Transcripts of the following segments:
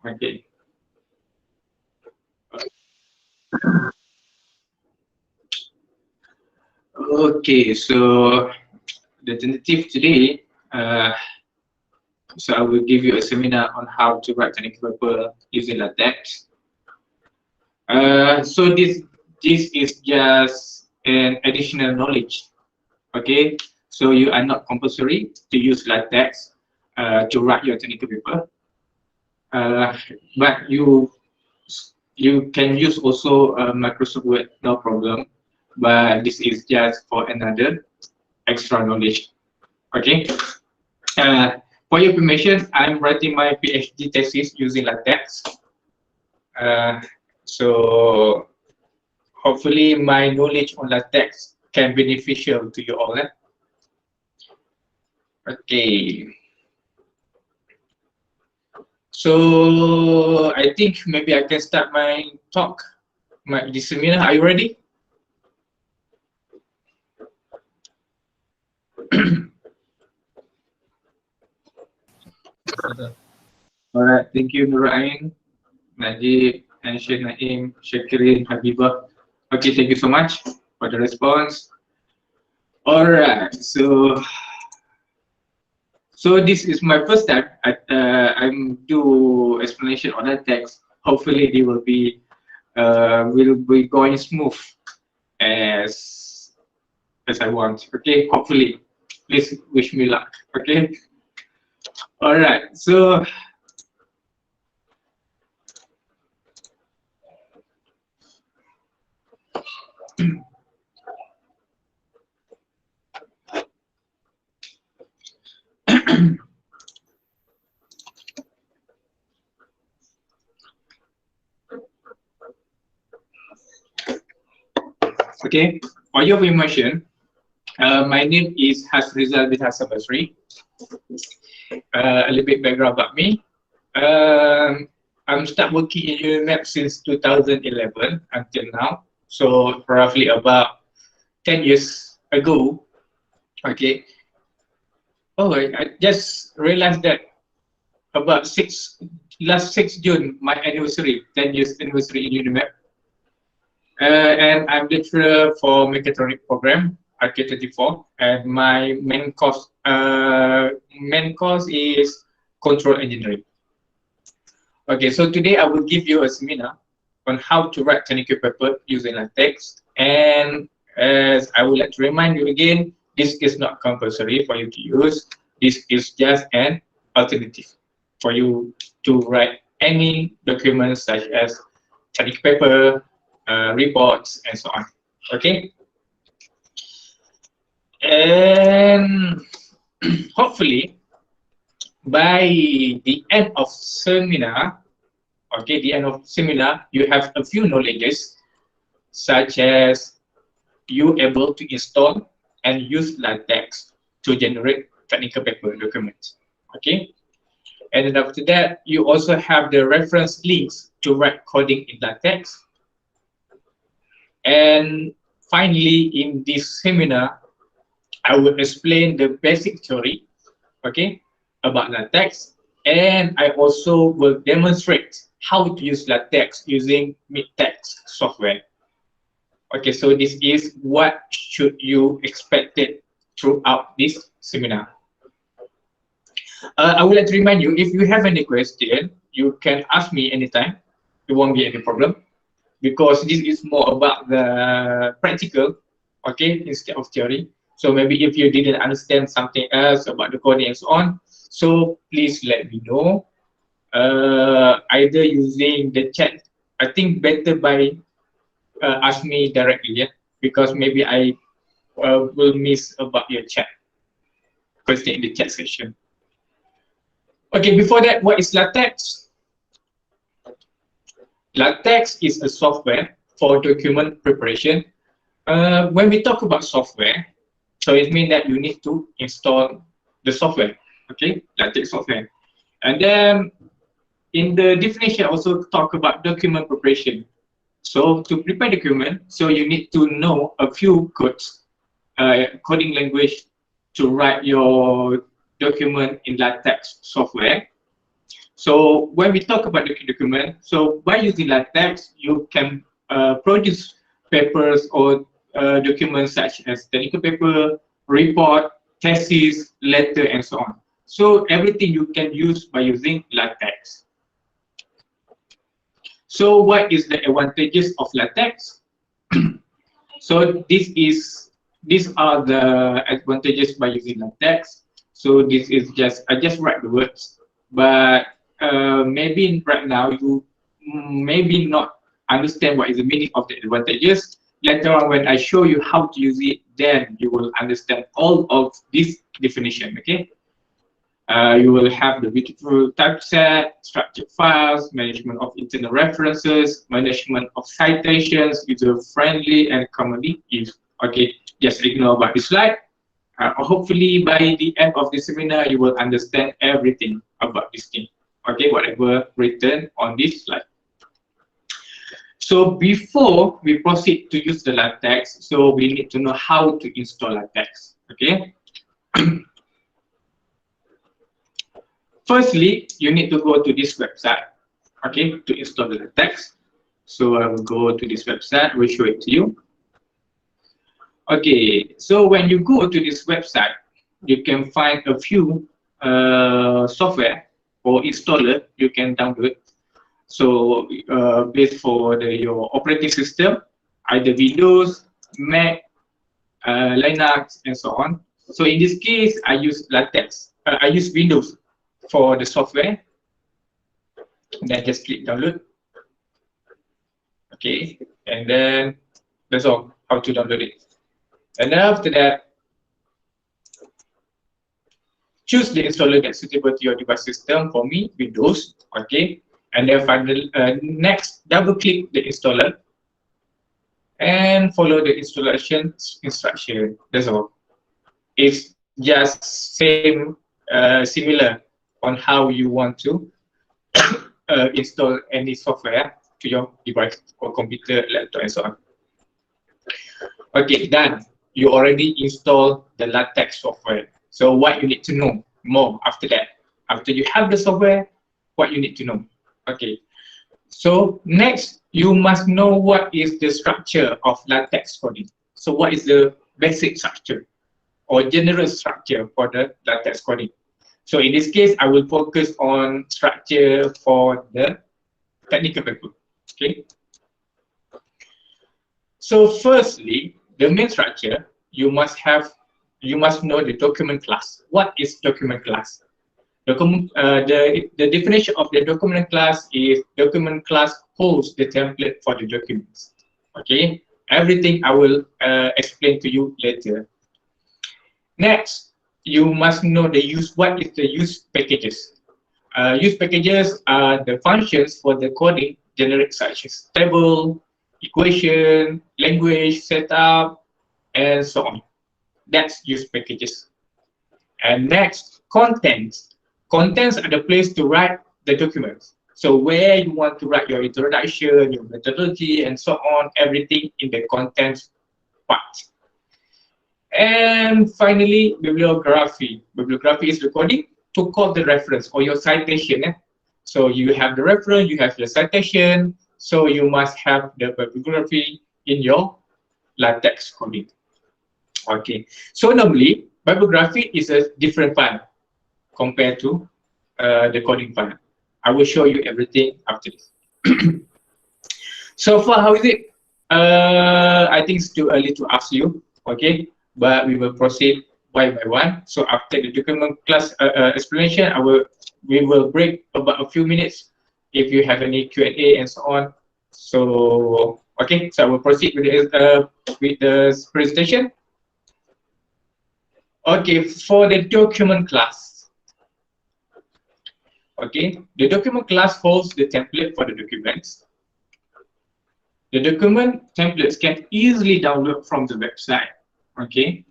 Okay. Okay, so the tentative today, so I will give you a seminar on how to write technical paper using LaTeX. So this is just an additional knowledge. Okay, so you are not compulsory to use LaTeX to write your technical paper, but you can use also Microsoft Word, no problem. But this is just for another extra knowledge. Okay. For your information, I'm writing my PhD thesis using LaTeX. So hopefully my knowledge on LaTeX can be beneficial to you all. Okay. So I think maybe I can start my talk, this seminar. Are you ready? All right. Thank you, Nurain, Najib, and Sheikh Naim, Shakirin, Habibah. Okay, thank you so much for the response. All right. So this is my first time I'm do explanation on that text. Hopefully, they will be going smooth as I want. Okay, hopefully. Please wish me luck. Okay. All right. So okay, for your information, my name is Hassrizal bin Hassan Basri. A little bit background about me. I'm start working in UniMAP since 2011 until now. So roughly about 10 years ago. Okay. Oh, I just realized that about last 6 June, my anniversary, 10 years anniversary in UniMAP. And I'm lecturer for mechatronic program, RK24, and my main course is control engineering. Okay, so today I will give you a seminar on how to write technical paper using LaTeX. And as I would like to remind you again, this is not compulsory for you to use. This is just an alternative for you to write any documents such as technical paper, reports, and so on. Okay. And hopefully by the end of seminar, okay, the end of seminar, you have a few knowledges such as you able to install and use LaTeX to generate technical paper documents. Okay. And then after that, you also have the reference links to write coding in LaTeX. And finally, in this seminar, I will explain the basic theory, okay, about LaTeX, and I also will demonstrate how to use LaTeX using MidText software. Okay, so this is what should you expect throughout this seminar. I would like to remind you, if you have any question, you can ask me anytime. It won't be any problem, because this is more about the practical, okay, instead of theory. So maybe if you didn't understand something else about the coding and so on, so please let me know. Either using the chat. I think better by ask me directly, yeah, because maybe I will miss about your chat question in the chat section. Okay, before that, what is LaTeX? LaTeX is a software for document preparation. When we talk about software, so it means that you need to install the software, okay, LaTeX software. And then in the definition, I also talk about document preparation. So to prepare document, so you need to know a few codes, coding language to write your document in LaTeX software. So when we talk about the document, so by using LaTeX, you can produce papers or documents such as technical paper, report, thesis, letter, and so on. So everything you can use by using LaTeX. So what is the advantages of LaTeX? So these are the advantages by using LaTeX. So this is just, I just write the words, but maybe right now you maybe not understand what is the meaning of the advantages. Later on, when I show you how to use it, then you will understand all of this definition, okay? You will have the beautiful typeset, structured files, management of internal references, management of citations, user-friendly and commonly used. Okay, just ignore about this slide. Hopefully, by the end of the seminar, you will understand everything about this thing. Okay, whatever written on this slide. So before we proceed to use the LaTeX, so we need to know how to install LaTeX. Okay. Firstly, you need to go to this website, okay, to install the LaTeX. So I will go to this website, we'll show it to you. Okay, so when you go to this website, you can find a few software or installer you can download. So based for your operating system, either Windows, Mac, Linux, and so on. So in this case, I use LaTeX. I use Windows for the software. And then just click download. Okay, and then that's all, how to download it. And then after that, choose the installer that's suitable to your device system. For me, Windows. Okay, and then finally, next, double click the installer and follow the installation instruction. That's all. It's just similar on how you want to install any software to your device or computer, laptop, and so on. Okay, done. You already installed the LaTeX software. So what you need to know more after that? After you have the software, what you need to know? Okay. So next, you must know what is the structure of LaTeX coding. So what is the basic structure or general structure for the LaTeX coding? So in this case, I will focus on structure for the technical paper. Okay. So firstly, the main structure, you must know the document class. What is document class? The definition of the document class is document class holds the template for the documents. Okay, everything I will explain to you later. Next, you must know the use. What is the use packages? Use packages are the functions for the coding generic such as table, equation, language, setup, and so on. That's use packages. And next, contents. Contents are the place to write the documents. So where you want to write your introduction, your methodology, and so on, everything in the contents part. And finally, bibliography. Bibliography is recording to call the reference or your citation. So you have the reference, you have your citation, so you must have the bibliography in your LaTeX coding. Okay, so normally bibliography is a different file compared to the coding file. I will show you everything after this. So far, how is it? I think it's too early to ask you, okay? But we will proceed one by one. So after the document class explanation, we will break about a few minutes if you have any Q&A and so on. So okay, so I will proceed with the presentation. Okay, for the document class. Okay, the document class holds the template for the documents. The document templates can easily download from the website. Okay,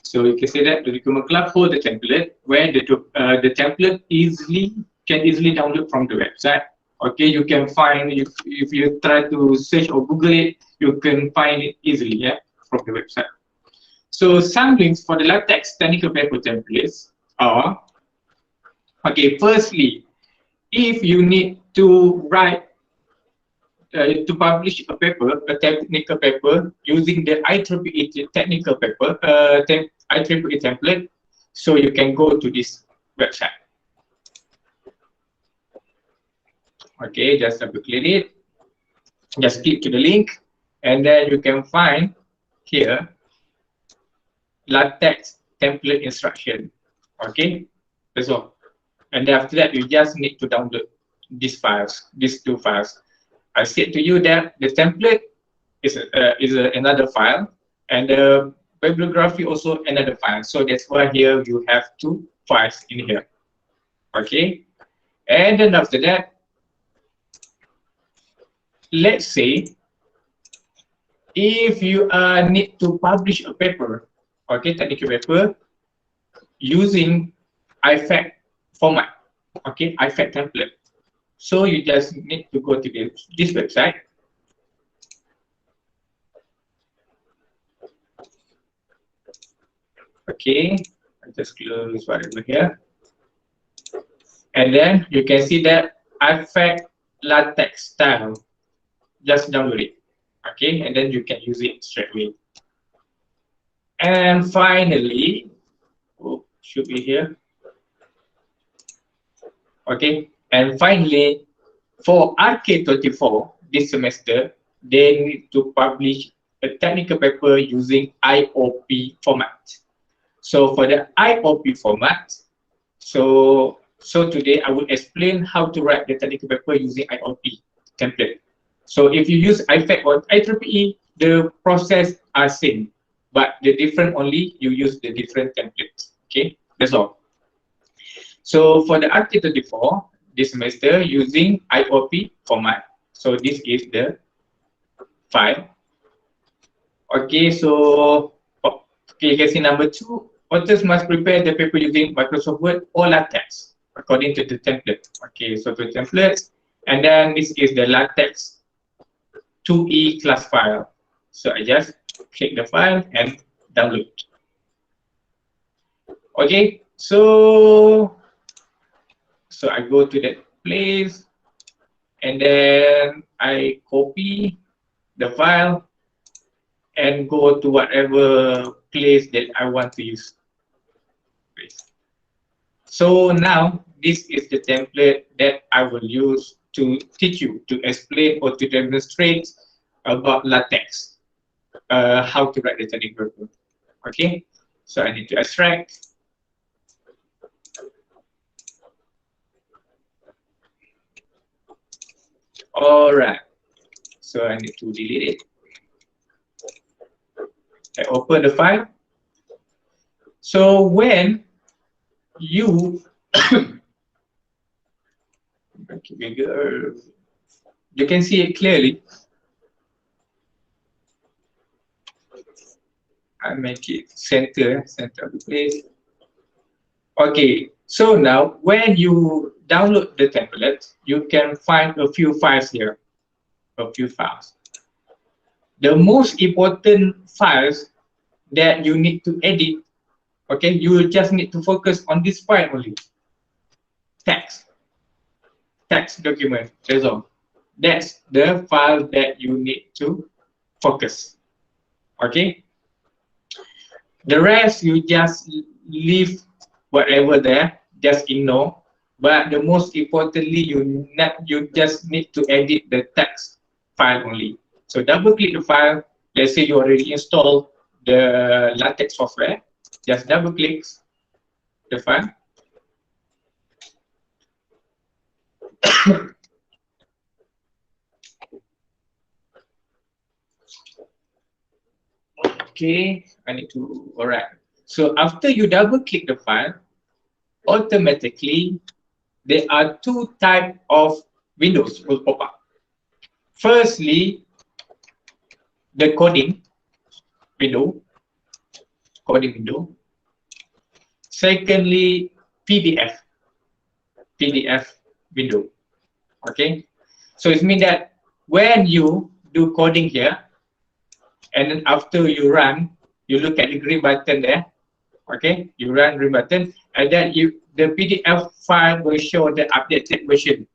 so you can say that the document class holds the template where the template can easily download from the website. Okay, you can find if you try to search or Google it, you can find it easily, yeah, from the website. So some links for the LaTeX technical paper templates are, okay, firstly, if you need to write to publish a paper, a technical paper using the IEEE technical paper, IEEE template, so you can go to this website. Okay, just have to click it. Just click to the link, and then you can find here LaTeX template instruction. Okay, that's all. And then after that, you just need to download these files, these two files. I said to you that the template is another file, and the bibliography also another file. So that's why here you have two files in here. Okay, and then after that, let's say if you need to publish a paper, okay, technical paper using IFAC format, okay, IFAC template. So you just need to go to this website. Okay, I just close whatever here. And then you can see that IFAC LaTeX style. Just download it. Okay, and then you can use it straight away. And finally, oh, should be here. Okay, and finally, for RK24 this semester, they need to publish a technical paper using IOP format. So for the IOP format, so today I will explain how to write the technical paper using IOP template. So if you use IFAC or IEEE, the process are same, but the different only you use the different templates. Okay, that's all. So for the RK24 this semester using IOP format. So this is the file. Okay, so okay, you can see number 2. Authors must prepare the paper using Microsoft Word or LaTeX according to the template. Okay, so the templates, and then this is the LaTeX 2E class file. So I just click the file and download. Okay, so I go to that place, and then I copy the file and go to whatever place that I want to use. So now this is the template that I will use to teach you, to explain or to demonstrate about LaTeX, how to write the technical paper. Okay, so I need to extract. All right, so I need to delete it. I open the file. So when you you can see it clearly. I make it center of the place. Okay, so now when you download the template, you can find a few files here, a few files. The most important files that you need to edit, okay, you just need to focus on this file only. Text document, that's all. That's the file that you need to focus. Okay, the rest you just leave whatever there, just ignore. But the most importantly, you just need to edit the text file only. So double click the file. Let's say you already installed the LaTeX software. Just double click the file. Okay, I need to, all right. So after you double click the file, automatically there are two types of windows will pop up. Firstly, the coding window. Secondly, PDF window. Okay, so it means that when you do coding here, and then after you run, you look at the green button there. Okay, you run green button, and then the PDF file will show the updated version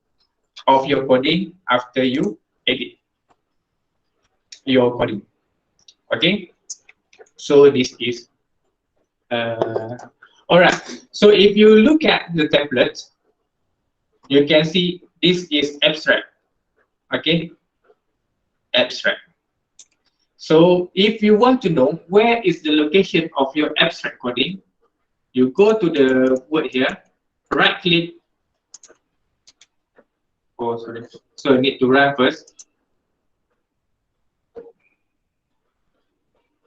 of your coding after you edit your coding. Okay, so this is all right. So if you look at the template, you can see this is abstract. Okay, abstract. So if you want to know where is the location of your abstract coding, you go to the word here, right click. Oh, sorry. So you need to run first.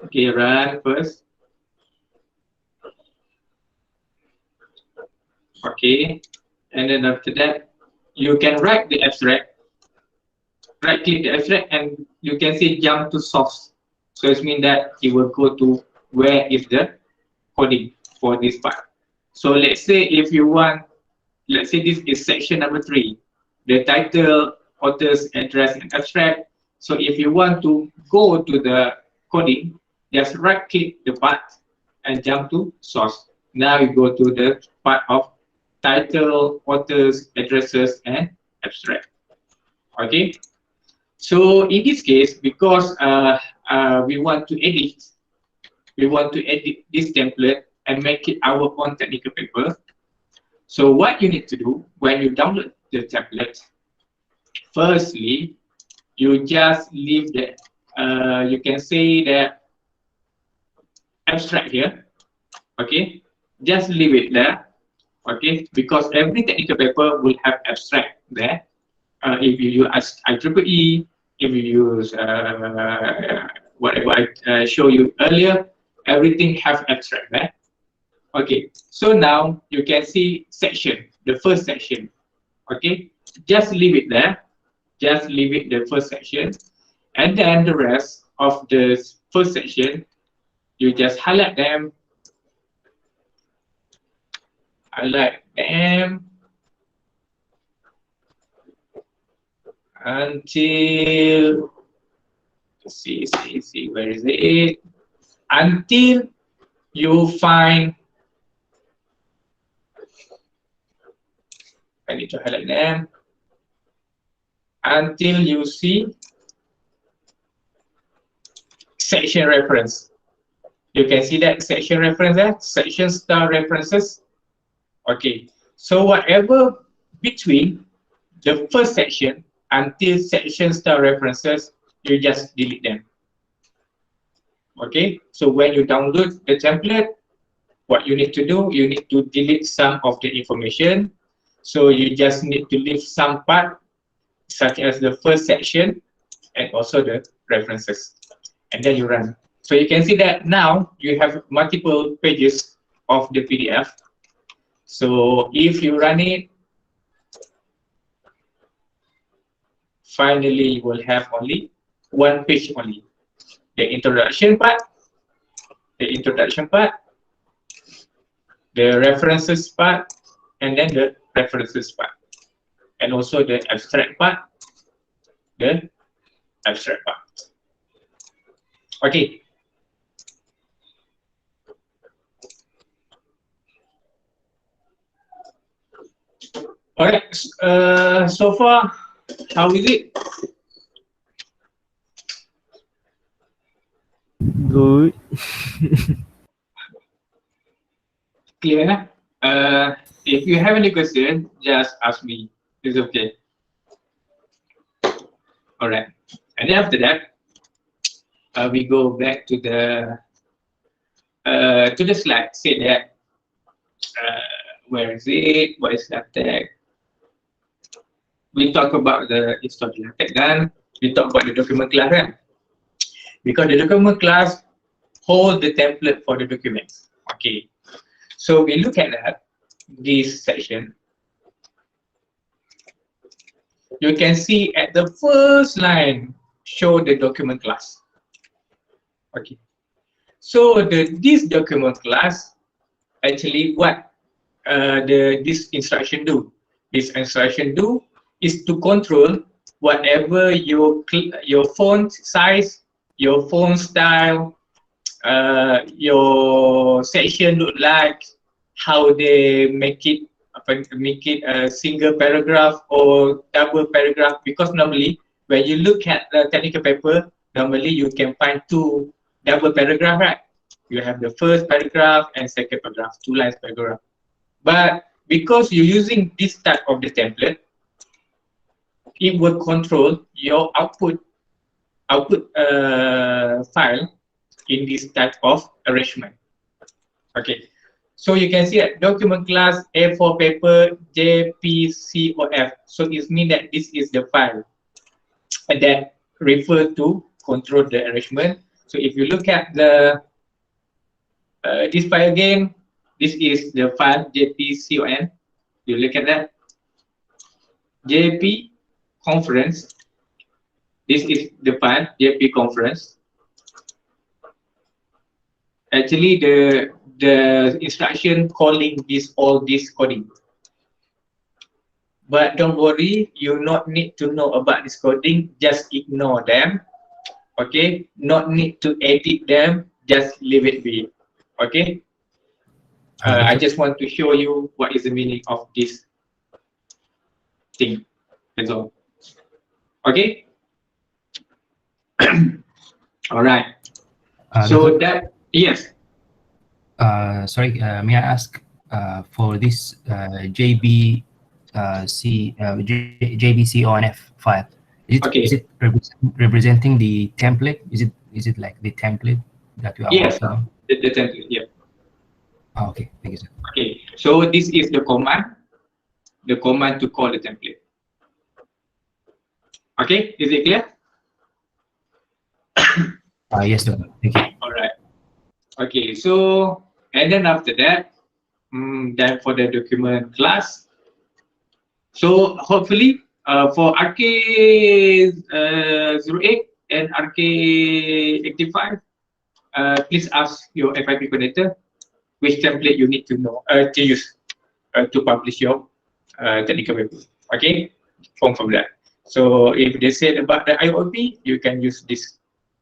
Okay, run first. Okay, and then after that, you can write the abstract. Right click the abstract, and you can see jump to source. So it means that it will go to where is the coding for this part. So let's say if you want, let's say this is section number 3, the title, authors, address, and abstract. So if you want to go to the coding, just right click the part and jump to source. Now you go to the part of title, authors, addresses, and abstract. Okay. So in this case, because we want to edit this template and make it our own technical paper. So what you need to do when you download the template, firstly, you just leave the, you can say the abstract here, okay? Just leave it there, okay? Because every technical paper will have abstract there. If you use IEEE, if you use whatever I show you earlier, everything have abstract there. Okay, so now you can see section, the first section. Okay, just leave it there. Just leave it the first section, and then the rest of the first section, you just highlight them. Highlight them until see where is it? Until you find. I need to highlight them until you see section reference. You can see that section reference there, section star references. Okay, so whatever between the first section until section star references, you just delete them. Okay, so when you download the template, what you need to do, you need to delete some of the information. So you just need to leave some part, such as the first section and also the references, and then you run. So you can see that now you have multiple pages of the PDF. So if you run it, finally you will have only one page only. The introduction part, the references part, and then the references part, and also the abstract part, the abstract part. Okay. All right. So far, how is it? Good. Clear? If you have any question, just ask me. It's okay. All right. And then after that, we go back to the slide. Say that where is it? What is LaTeX? We talk about the history LaTeX, then we talk about the document class, right? Because the document class hold the template for the documents. Okay. So we look at that, this section. You can see at the first line, show the document class. Okay. So this document class, actually what this instruction do? This instruction do is to control whatever your font size, your font style, your section look like. how they make it a single paragraph or double paragraph, because normally when you look at the technical paper, normally you can find two double paragraph, right? You have the first paragraph and second paragraph, two lines paragraph. But because you're using this type of the template, it will control your output file in this type of arrangement. Okay, so you can see that document class A4 paper JPCOF. So it means that this is the file that refer to control the arrangement. So if you look at the this file again, this is the file JPCON. You look at that JP conference. This is the file JP conference. Actually, the instruction calling all this coding. But don't worry, you not need to know about this coding. Just ignore them. Okay, not need to edit them. Just leave it be. Okay. I just want to show you what is the meaning of this thing. That's all. Okay. All right. So that, yes. Sorry, may I ask for this JBCONF file? Is it representing the template? Is it like the template that you are working on? The template. Yeah. Oh, okay, thank you, sir. Okay, so this is the command to call the template. Okay, is it clear? Yes, sir. Thank you. All right. Okay, so and then after that, then for the document class. So hopefully, for RK08 and RK85, please ask your FYP coordinator which template you need to know to use to publish your technical paper. Okay, from that. So if they said about the IOP, you can use this.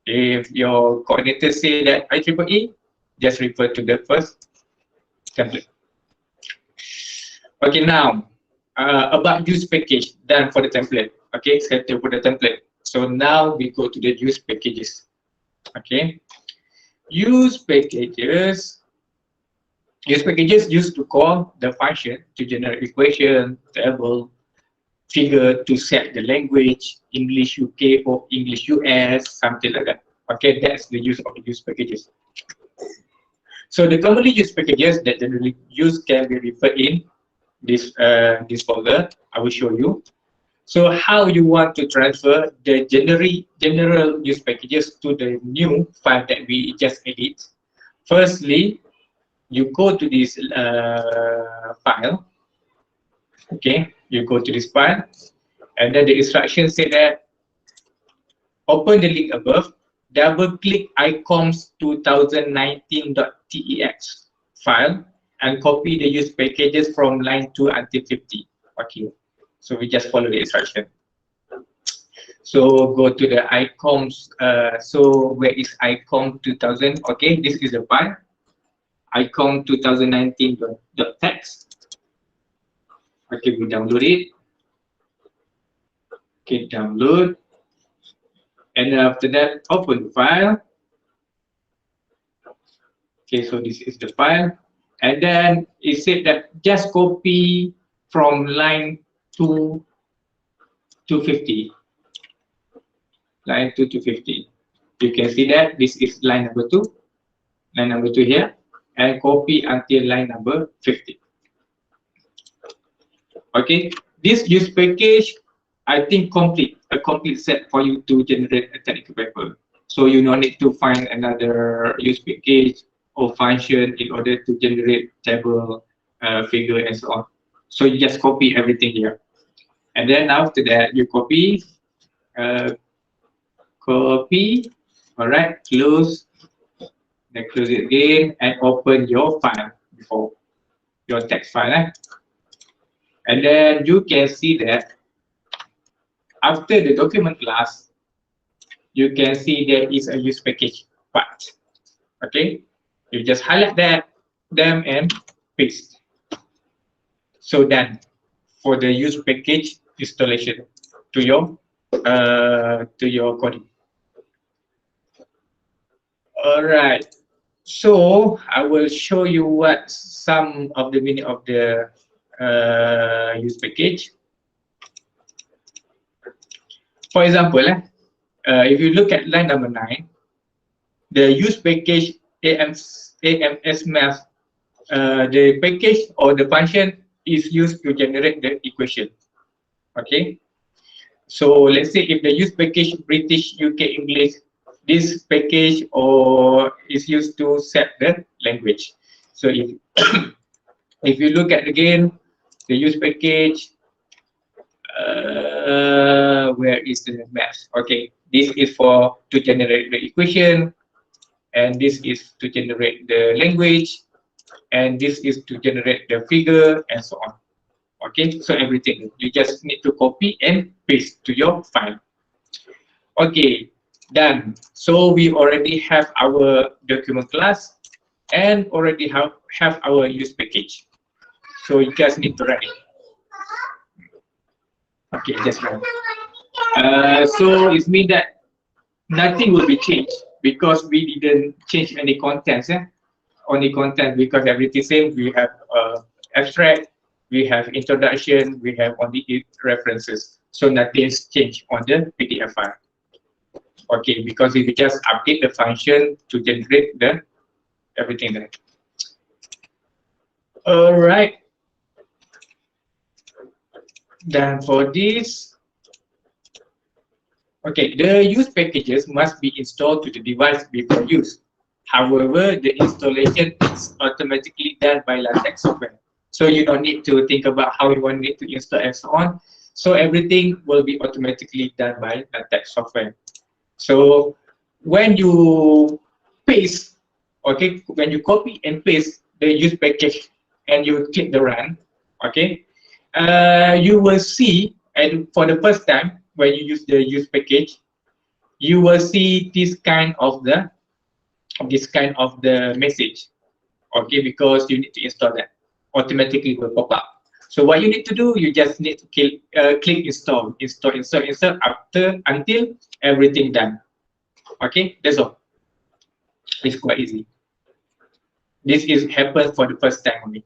If your coordinator say that IEEE, just refer to the first template. Okay, now about use package done for the template. Okay, set up for the template. So now we go to the use packages. Okay, use packages. Use packages used to call the function to generate equation, table, figure, to set the language, English UK or English US, something like that. Okay, that's the use of the use packages. So the commonly used packages that generally used can be referred in this folder. I will show you. So how you want to transfer the general use packages to the new file that we just edit. Firstly, you go to this file. Okay, you go to this file, and then the instructions say that open the link above, double click ICOMS 2019.tex file, and copy the use packages from line 2 until 50. Okay, so we just follow the instruction. So go to the ICOMS. So where is ICOM 2000? Okay, this is the file. ICOM 2019.text. Okay, we download it. Okay, download. And after that, open the file. Okay, so this is the file. And then it said that just copy from line 2 to 50. Line 2 to 50. You can see that this is line number 2. Line number 2 here. And copy until line number 50. Okay, this use package, I think a complete set for you to generate a technical paper. So you don't need to find another use package or function in order to generate table, figure, and so on. So you just copy everything here. And then after that, you copy, all right, close, then close it again, and open your file before your text file. And then you can see that after the document class, you can see there is a use package part. Okay, you just highlight them and paste. So then for the use package installation to your coding. All right. So I will show you what some of the meaning of the use package. For example, if you look at line number 9, the use package AMS math, the package or the function is used to generate the equation. Okay. So let's say if the use package British, UK, English, this package or is used to set the language. So if if you look at again the use package, where is the math? Okay, this is for to generate the equation, and this is to generate the language, and this is to generate the figure, and so on. Okay, so everything you just need to copy and paste to your file. Okay, done. So we already have our document class and already have our use package. So you just need to run it. Okay, just run. So it means that nothing will be changed because we didn't change any contents. Only content because everything same. We have abstract, we have introduction, we have only references. So nothing's changed on the PDF file. Okay, because if you just update the function to generate the everything there. All right. Then for this, okay, the use packages must be installed to the device before use. However, the installation is automatically done by LaTeX software. So you don't need to think about how you want it to install and so on. So everything will be automatically done by LaTeX software. So when you paste, okay, when you copy and paste the use package and you click the run, okay, you will see, and for the first time when you use the use package, you will see this kind of the message, okay, because you need to install that. Automatically will pop up. So what you need to do, you just need to click install until everything done. Okay, that's all. It's quite easy. This is happens for the first time only.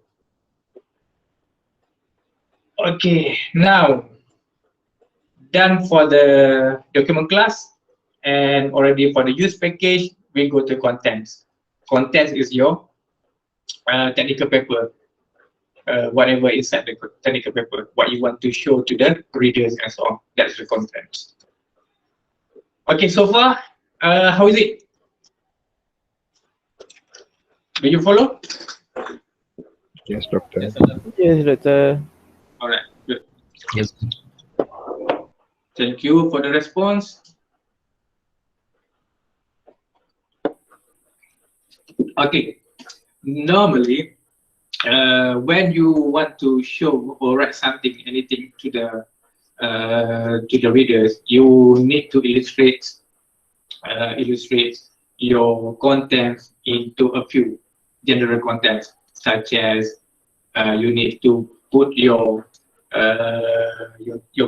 Okay, now done for the document class and already for the use package, we go to contents. Contents is your technical paper. Whatever inside the technical paper, what you want to show to the readers and so on. That's the content. Okay, so far, how is it? Do you follow? Yes, doctor. Yes, doctor. All right, good. Yes. Thank you for the response. Okay, normally, when you want to show or write something, anything to the readers, you need to illustrate your contents into a few general contents, such as you need to put your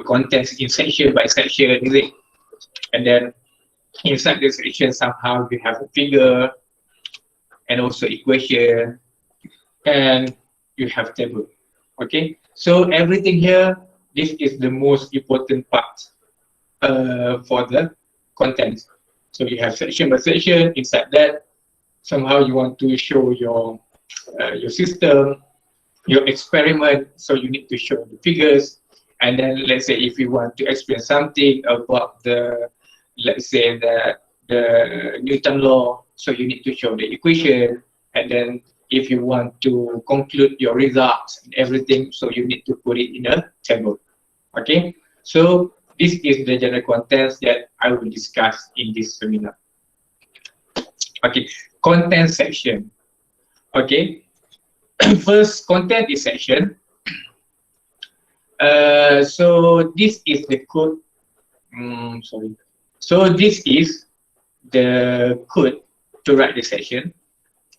contents in section by section, is it? And then inside the section somehow you have a figure and also equation, and you have table. Okay, so everything here, this is the most important part for the content. So you have section by section. Inside that, somehow you want to show your system, your experiment. So you need to show the figures. And then let's say if you want to explain something about the, let's say the Newton law, so you need to show the equation. And then if you want to conclude your results and everything, so you need to put it in a table. Okay, so this is the general contents that I will discuss in this seminar. Okay, content section. Okay, first content is section. So this is the code. Sorry. So this is the code to write the section.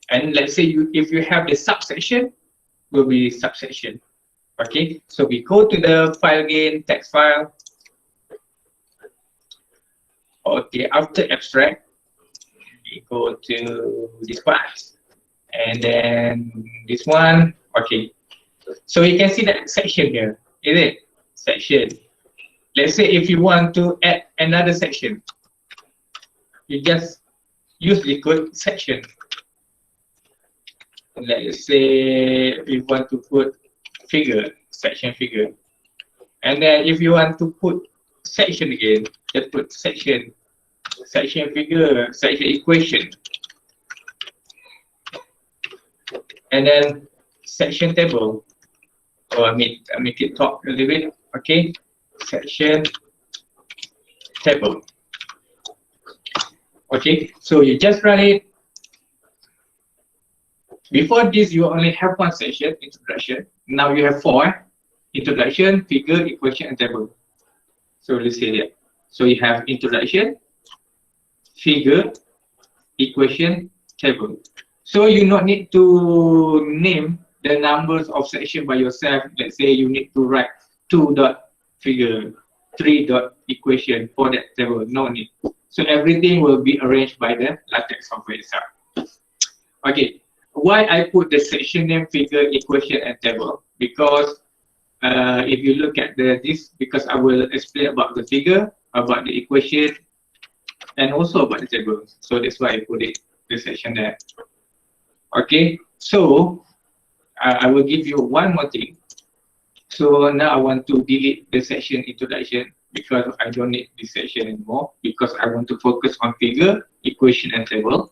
And let's say if you have the subsection, will be subsection. Okay, so we go to the file again, text file. Okay, after abstract, we go to this one, and then this one. Okay, so you can see that section here, is it? Section. Let's say if you want to add another section, you just use the code section. Let's say we want to put figure, section figure. And then if you want to put section again, just put section, section figure, section equation. And then section table. So I make it talk a little bit. Okay, section table. Okay, so you just run it. Before this, you only have one section, introduction. Now you have 4: introduction, figure, equation, and table. So let's say that. So you have introduction, figure, equation, table. So you not need to name the numbers of section by yourself. Let's say you need to write 2.figure, 3.equation for that table. No need. So everything will be arranged by the LaTeX software itself. Okay. Why I put the section name, figure, equation, and table? Because if you look at this, because I will explain about the figure, about the equation, and also about the table. So that's why I put it the section there. Okay. So I will give you one more thing. So now I want to delete the section introduction because I don't need this section anymore, because I want to focus on figure, equation, and table.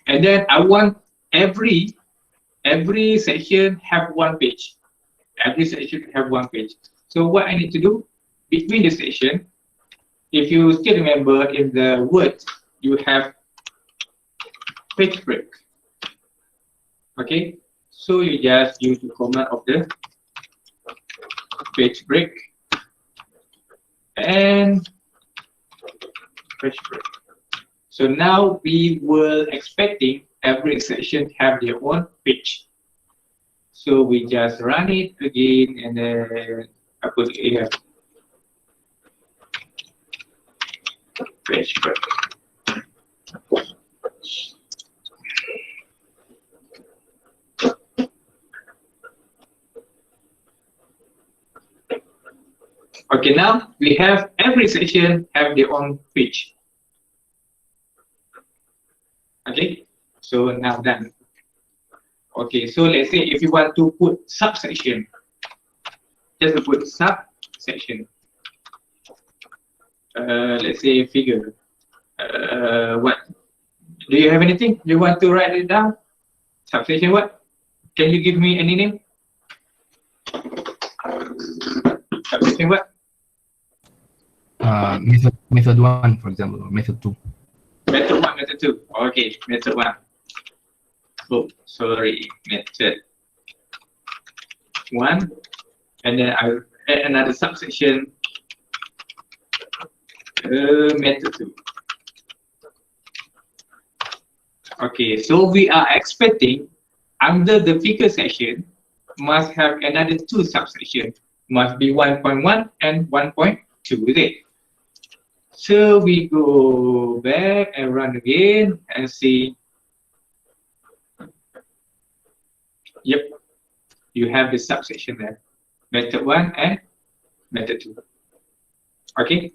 And then I want every section have one page. Every section have one page. So what I need to do between the section, if you still remember in the Word, you have page break. Okay, so you just use the command of the page break and page break. So now we were expecting every section have their own page. So we just run it again, and then I put it here. Page break. Okay, now we have every section have their own page. Okay, so now done. Okay, so let's say if you want to put subsection, just to put subsection. Let's say figure. What? Do you have anything? You want to write it down? Subsection what? Can you give me any name? Subsection what? Method 1, for example, or method 2. Method 1, method 2. Okay, method 1. Oh, sorry, method 1. And then I'll add another subsection, method 2. Okay, so we are expecting under the figure section must have another 2 subsections. Must be 1.1 and 1.2, is it? So we go back and run again and see. Yep, you have the subsection there, method 1 and method 2. Okay,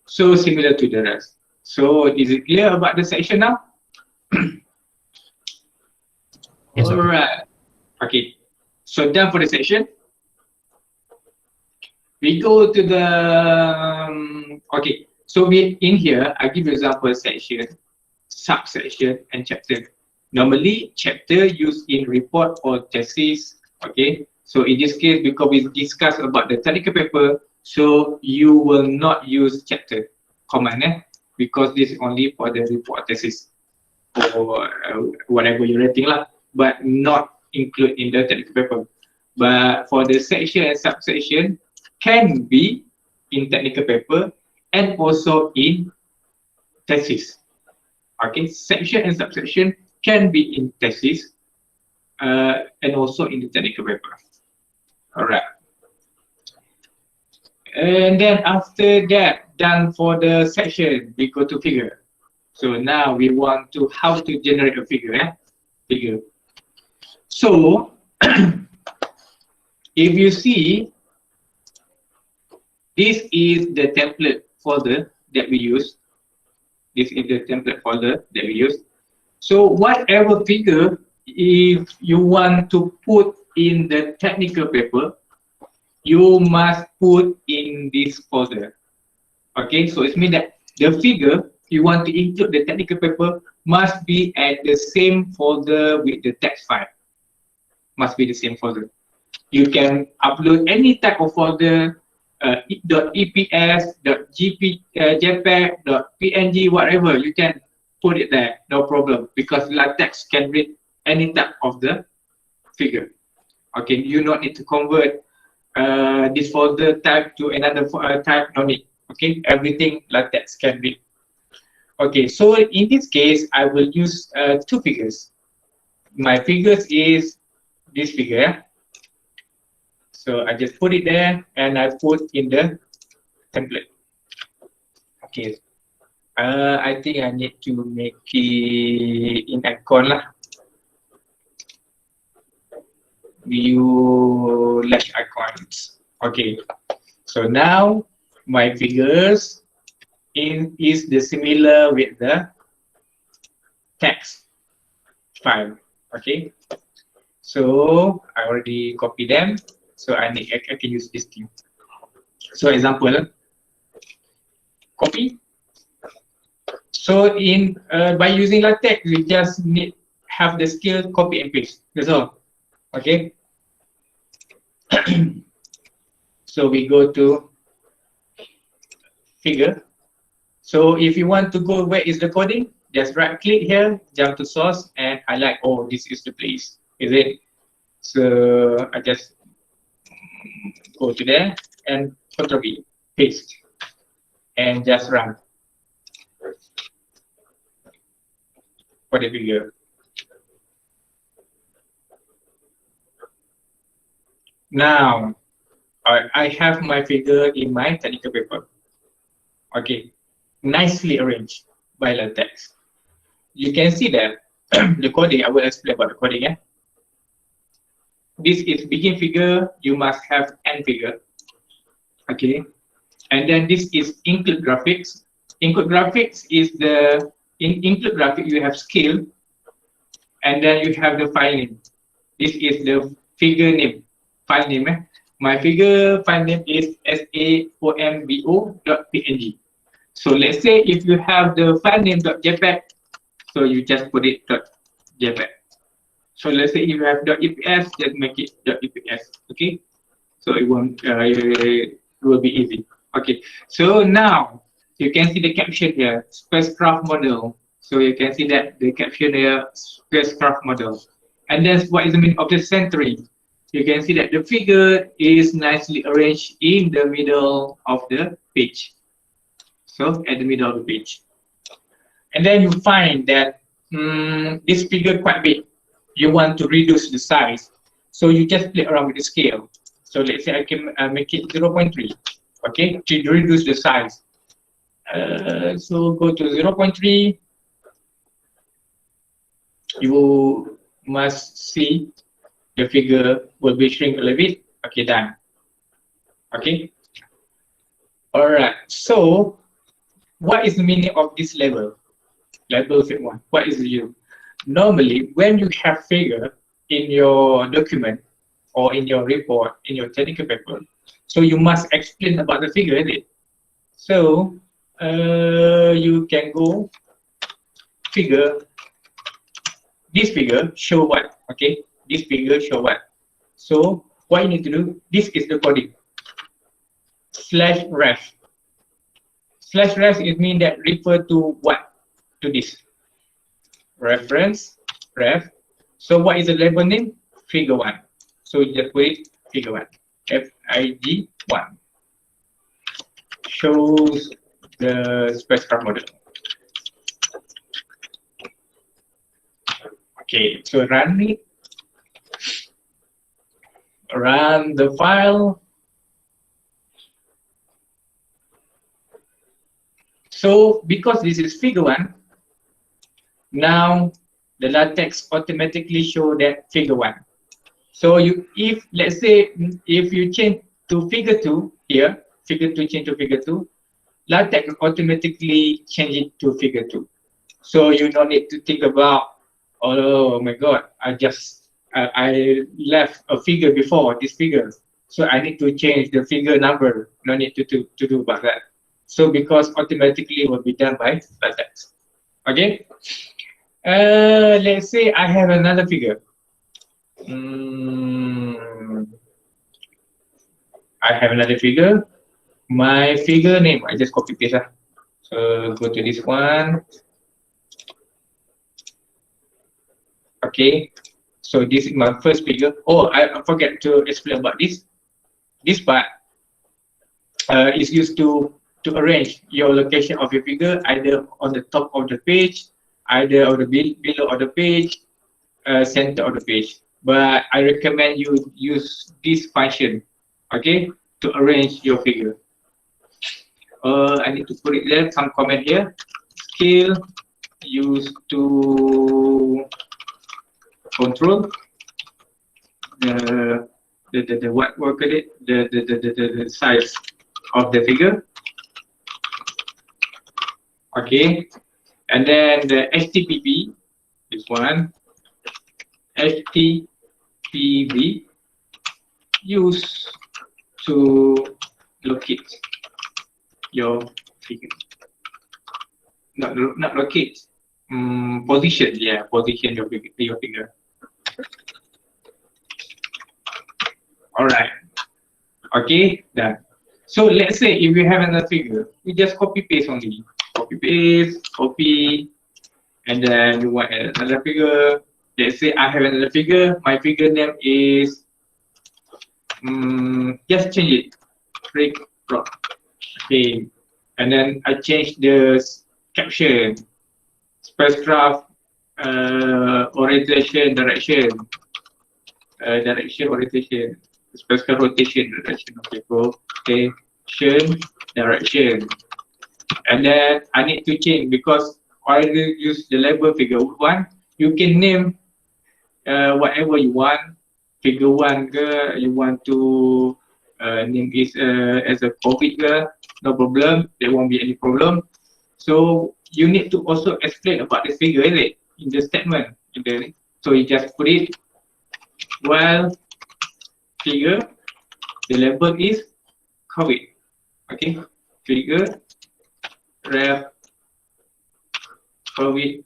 so similar to the rest. So is it clear about the section now? Yes, all right. Okay, so done for the section. We go to the okay, so we in here I give you example section, subsection, and chapter. Normally chapter used in report or thesis. Okay, so in this case, because we discuss about the technical paper, so you will not use chapter command, because this is only for the report thesis or whatever you're writing lah, but not include in the technical paper. But for the section and subsection can be in technical paper and also in thesis. Okay, section and subsection can be in thesis and also in the technical paper. All right. And then after that, done for the section, we go to figure. So now we want to how to generate a figure. Figure. So if you see, this is the template folder that we use. This is the template folder that we use. So whatever figure, if you want to put in the technical paper, you must put in this folder. Okay, so it means that the figure you want to include the technical paper must be at the same folder with the text file. Must be the same folder. You can upload any type of folder, .eps, .jpeg, .png, whatever. You can put it there, no problem, because LaTeX can read any type of the figure. Okay, you don't need to convert this folder type to another type, no need. Okay, everything LaTeX can read. Okay, so in this case, I will use two figures. My figures is this figure. So I just put it there and I put in the template. Okay, I think I need to make it in icon lah. View lash icons. Okay, so now my figures is the similar with the text file. Okay, so I already copy them. So I can use this thing. So example, copy. So in by using LaTeX, we just need have the skill copy and paste. That's all. Okay. So we go to figure. So if you want to go where is the coding, just right click here, jump to source, and highlight. Oh, this is the place. Is it? So I just go to there and Ctrl V, paste, and just run for the figure. Now I have my figure in my technical paper. Okay, nicely arranged by LaTeX. You can see that the coding. I will explain about the coding. Yeah. This is begin figure, you must have end figure. Okay, and then this is include graphics. Include graphics is the include graphic, you have scale, and then you have the file name. This is the figure name, file name. My figure file name is sambo.png. So let's say if you have the file name .jpeg, so you just put it .jpeg. So let's say if you have .eps, just make it .eps. Okay, so it won't. It will be easy. Okay, so now you can see the caption here, spacecraft model. So you can see that the caption here, spacecraft model. And then what is the meaning of the centering? You can see that the figure is nicely arranged in the middle of the page. So at the middle of the page, and then you find that this figure quite big. You want to reduce the size, so you just play around with the scale. So let's say I can make it 0.3. Okay, to reduce the size. So go to 0.3. You must see the figure will be shrink a little bit. Okay, done. Okay. All right. So what is the meaning of this label? Label fit one. What is the normally when you have figure in your document or in your report, in your technical paper, so you must explain about the figure, isn't it? So you can go figure. This figure show what? Okay, this figure show what? So what you need to do? This is the coding. /ref. /ref it means that refer to what? To this. Reference ref. So what is the label name? Figure 1. So you just put it figure 1. FIG 1 shows the spacecraft model. Okay, so run it. Run the file. So because this is figure 1, now the LaTeX automatically show that figure 1. So if let's say if you change to figure 2 here, figure 2 change to figure 2, LaTeX automatically change it to figure 2. So you don't need to think about, oh my God, I left a figure before this figure, so I need to change the figure number. No need to do about that. So because automatically will be done by LaTeX. Okay. Let's say I have another figure. I have another figure. My figure name, I just copy paste. So go to this one. Okay. So this is my first figure. Oh, I forget to explain about this. This part is used to arrange your location of your figure either on the top of the page, either on the below of the page, center of the page. But I recommend you use this function, okay, to arrange your figure. I need to put it there, some comment here. Scale used to control the size of the figure. Okay, and then the HTTP, this one, HTTP used to locate your figure. Not locate, position. Yeah, position your figure. All right. Okay, done. So let's say if you have another figure, you just copy paste only. Copy paste, copy, and then you want another figure. Let's say I have another figure. My figure name is just change it. Break prop. Okay, and then I change the caption, spacecraft, orientation, direction, orientation, spacecraft rotation, direction. Okay, rotation, direction. And then I need to change because I use the label figure 1. You can name whatever you want. Figure 1 you want to name it as a COVID, no problem. There won't be any problem. So you need to also explain about the figure, isn't it? In the statement. So you just put it while figure, the label is COVID. Okay, figure ref COVID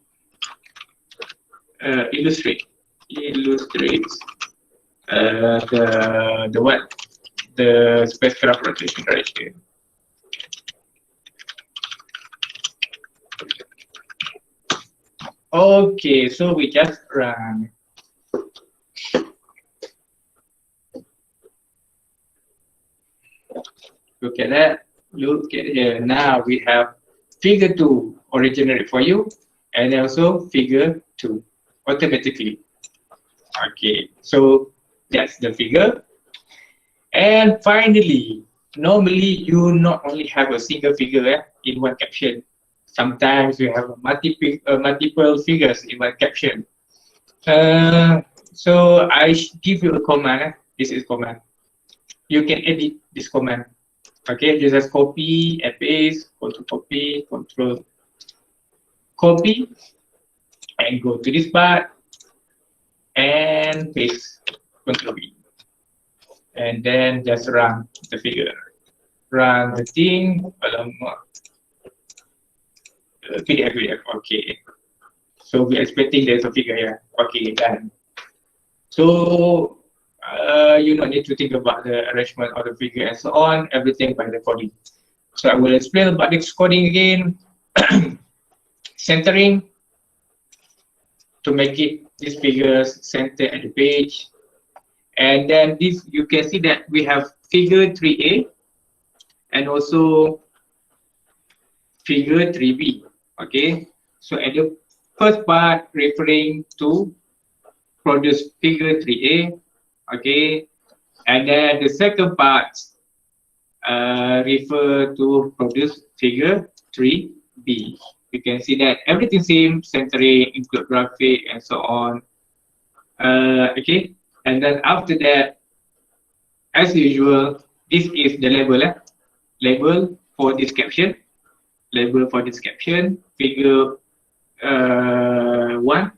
illustrates the spacecraft rotation direction. Okay, so we just run. Look at that. Look at here. Now we have figure 2 originally for you, and also figure 2 automatically. Okay, so that's the figure. And finally, normally you not only have a single figure in one caption. Sometimes you have multiple figures in one caption. So I give you a command. This is command. You can edit this command. Okay, you just copy and paste, control copy, control copy, and go to this part and paste, control V. And then just run the figure. Run the thing along PDF. Okay. So we're expecting there's a figure here. Okay, done. So you don't need to think about the arrangement of the figure and so on, everything by the coding. So I will explain about this coding again. Centering to make it these figures center at the page. And then this, you can see that we have figure 3A and also figure 3B. Okay, so at the first part referring to produce figure 3A, okay, and then the second part refer to produce figure 3B. You can see that everything same, centering, include graphic, and so on. Okay, and then after that, as usual, this is the label, label for this caption, figure 1.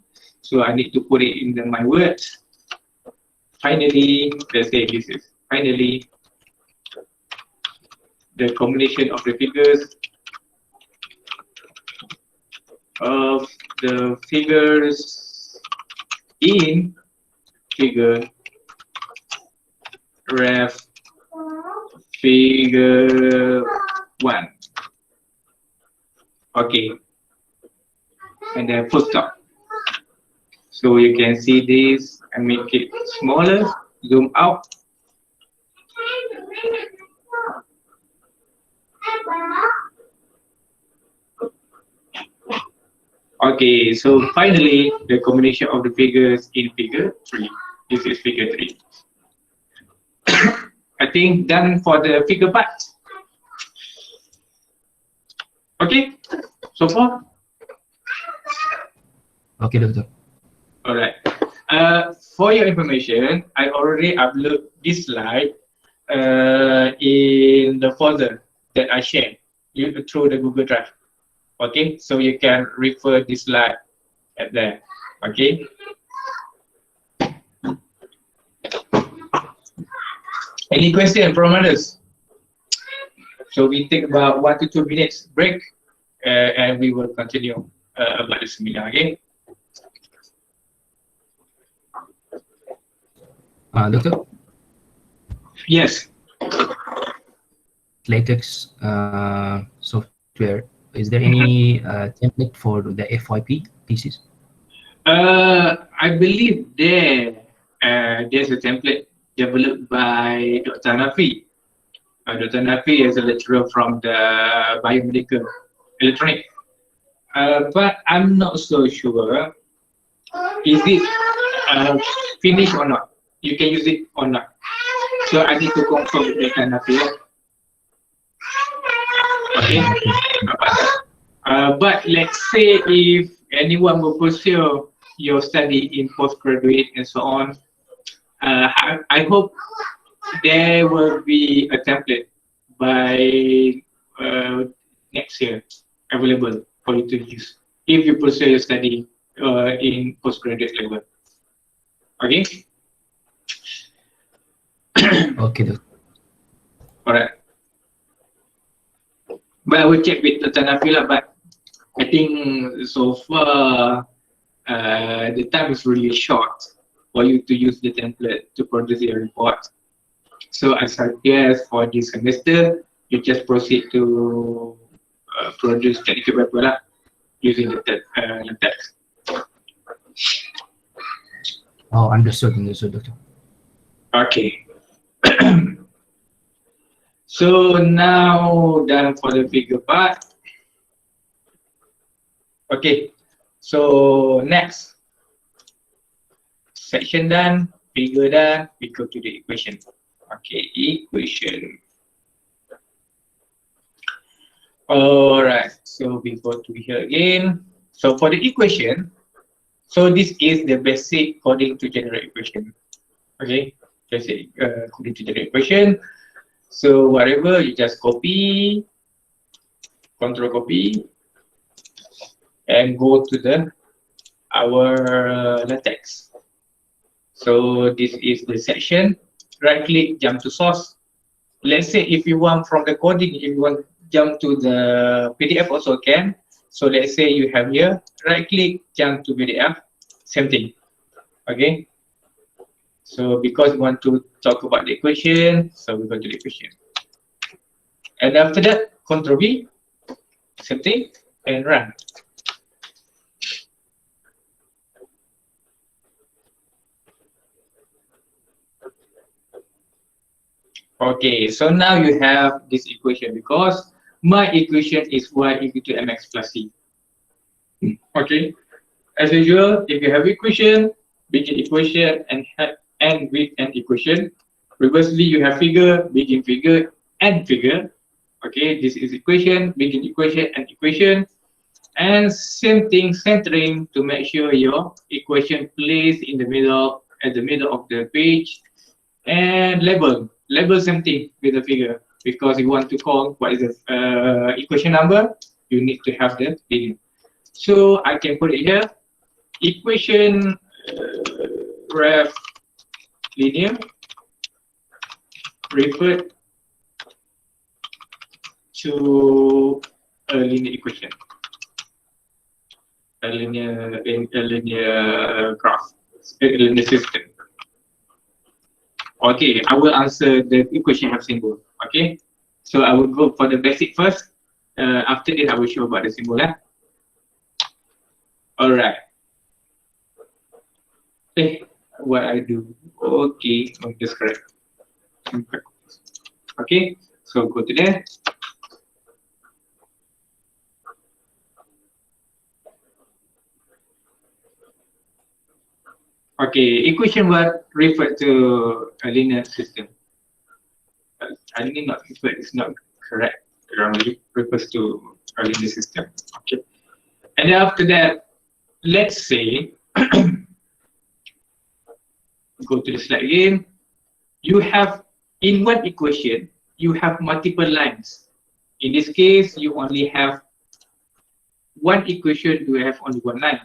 So I need to put it in my words. Finally, let's say this is finally the combination of the figures in figure ref figure 1. Okay, and then full stop. So you can see this and make it smaller, zoom out. Okay, so finally the combination of the figures in figure 3. This is figure 3. I think done for the figure part. Okay, so far. Okay, Doctor. All right. For your information, I already uploaded this slide in the folder that I shared through the Google Drive. Okay, so you can refer this slide at there. Okay. Any question from others? So we take about 1 to 2 minutes break, and we will continue about the seminar. Okay. Doctor? Yes. LaTeX software. Is there any template for the FYP thesis? I believe there's a template developed by Dr. Nafi. Dr. Nafi is a lecturer from the biomedical electronic. But I'm not so sure. Is it finished or not? You can use it or not. So I need to confirm with Dr. Nafi. Okay. But let's say if anyone will pursue your study in postgraduate and so on, I hope there will be a template by next year available for you to use if you pursue your study in postgraduate level. Okay. Okay. All right. But I will check with Dr. Nafila, but I think so far the time is really short for you to use the template to produce your report. So I suggest for this semester, you just proceed to produce technical paper using the text. Oh, understood, Doctor. Okay. So now done for the figure part. Okay, so next section done, figure done, we go to the equation. Okay, equation. All right, so we go to here again. So for the equation, so this is the basic coding to generate equation. Okay, basic coding to generate equation. So whatever, you just copy, control copy, and go to our LaTeX. So this is the section. Right click, jump to source. Let's say if you want from the coding, if you want jump to the PDF also can. So let's say you have here, right click, jump to PDF, same thing. Okay. So because we want to talk about the equation, so we go to the equation. And after that, Control V, same thing, and run. Okay, so now you have this equation because my equation is y equal to mx plus c. Okay, as usual, if you have equation, begin equation, and end with an equation. Reversely, you have figure, begin figure, end figure. Okay, this is equation, begin equation, and equation. And same thing, centering to make sure your equation placed in the middle, at the middle of the page. And label same thing with the figure, because you want to call what is the equation number, you need to have the begin. So I can put it here, equation ref linear referred to a linear equation, a linear graph, a linear system. Okay, I will answer the equation have symbol. Okay, so I will go for the basic first. After that, I will show about the symbol. All right. What I do? Okay, that's correct. Okay, so go to there. Okay, equation what refer to a linear system. I did not refer, it's not correct. It refers to a linear system. Okay, and then after that, let's say go to the slide again. You have in one equation, you have multiple lines. In this case, you only have one equation, you have only one line.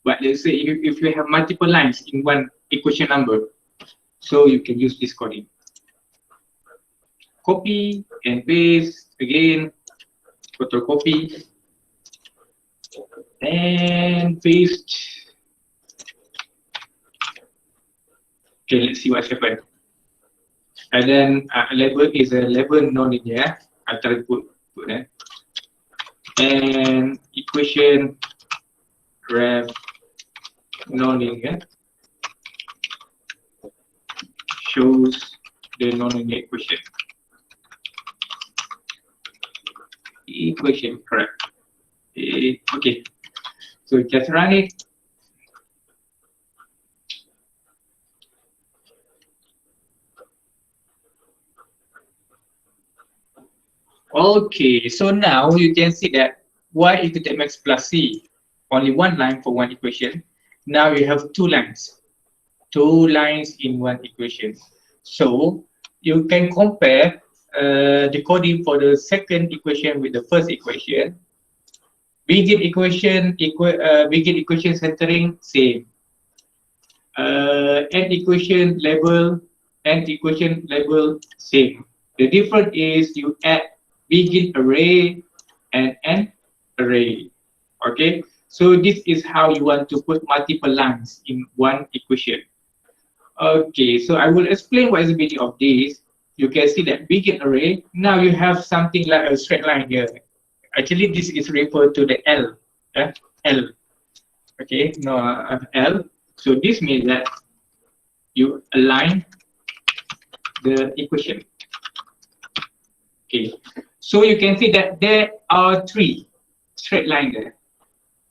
But let's say if you have multiple lines in one equation number, so you can use this coding. Copy and paste again, photocopy and paste. Okay, let's see what's happened. And then label is a label non-linear. I'll try to put that. And equation ref non-linear shows the non-linear equation. Equation correct. Okay, so just run it. Okay, so now you can see that y equal to mx plus c, only one line for one equation. Now you have two lines in one equation. So you can compare the coding for the second equation with the first equation. Begin equation centering same. End equation label same. The difference is you add begin array and end array. Okay, so this is how you want to put multiple lines in one equation. Okay, so I will explain what is the meaning of this. You can see that begin array. Now you have something like a straight line here. Actually, this is referred to the L. L. Okay, no L. So this means that you align the equation. Okay, so you can see that there are three straight lines there.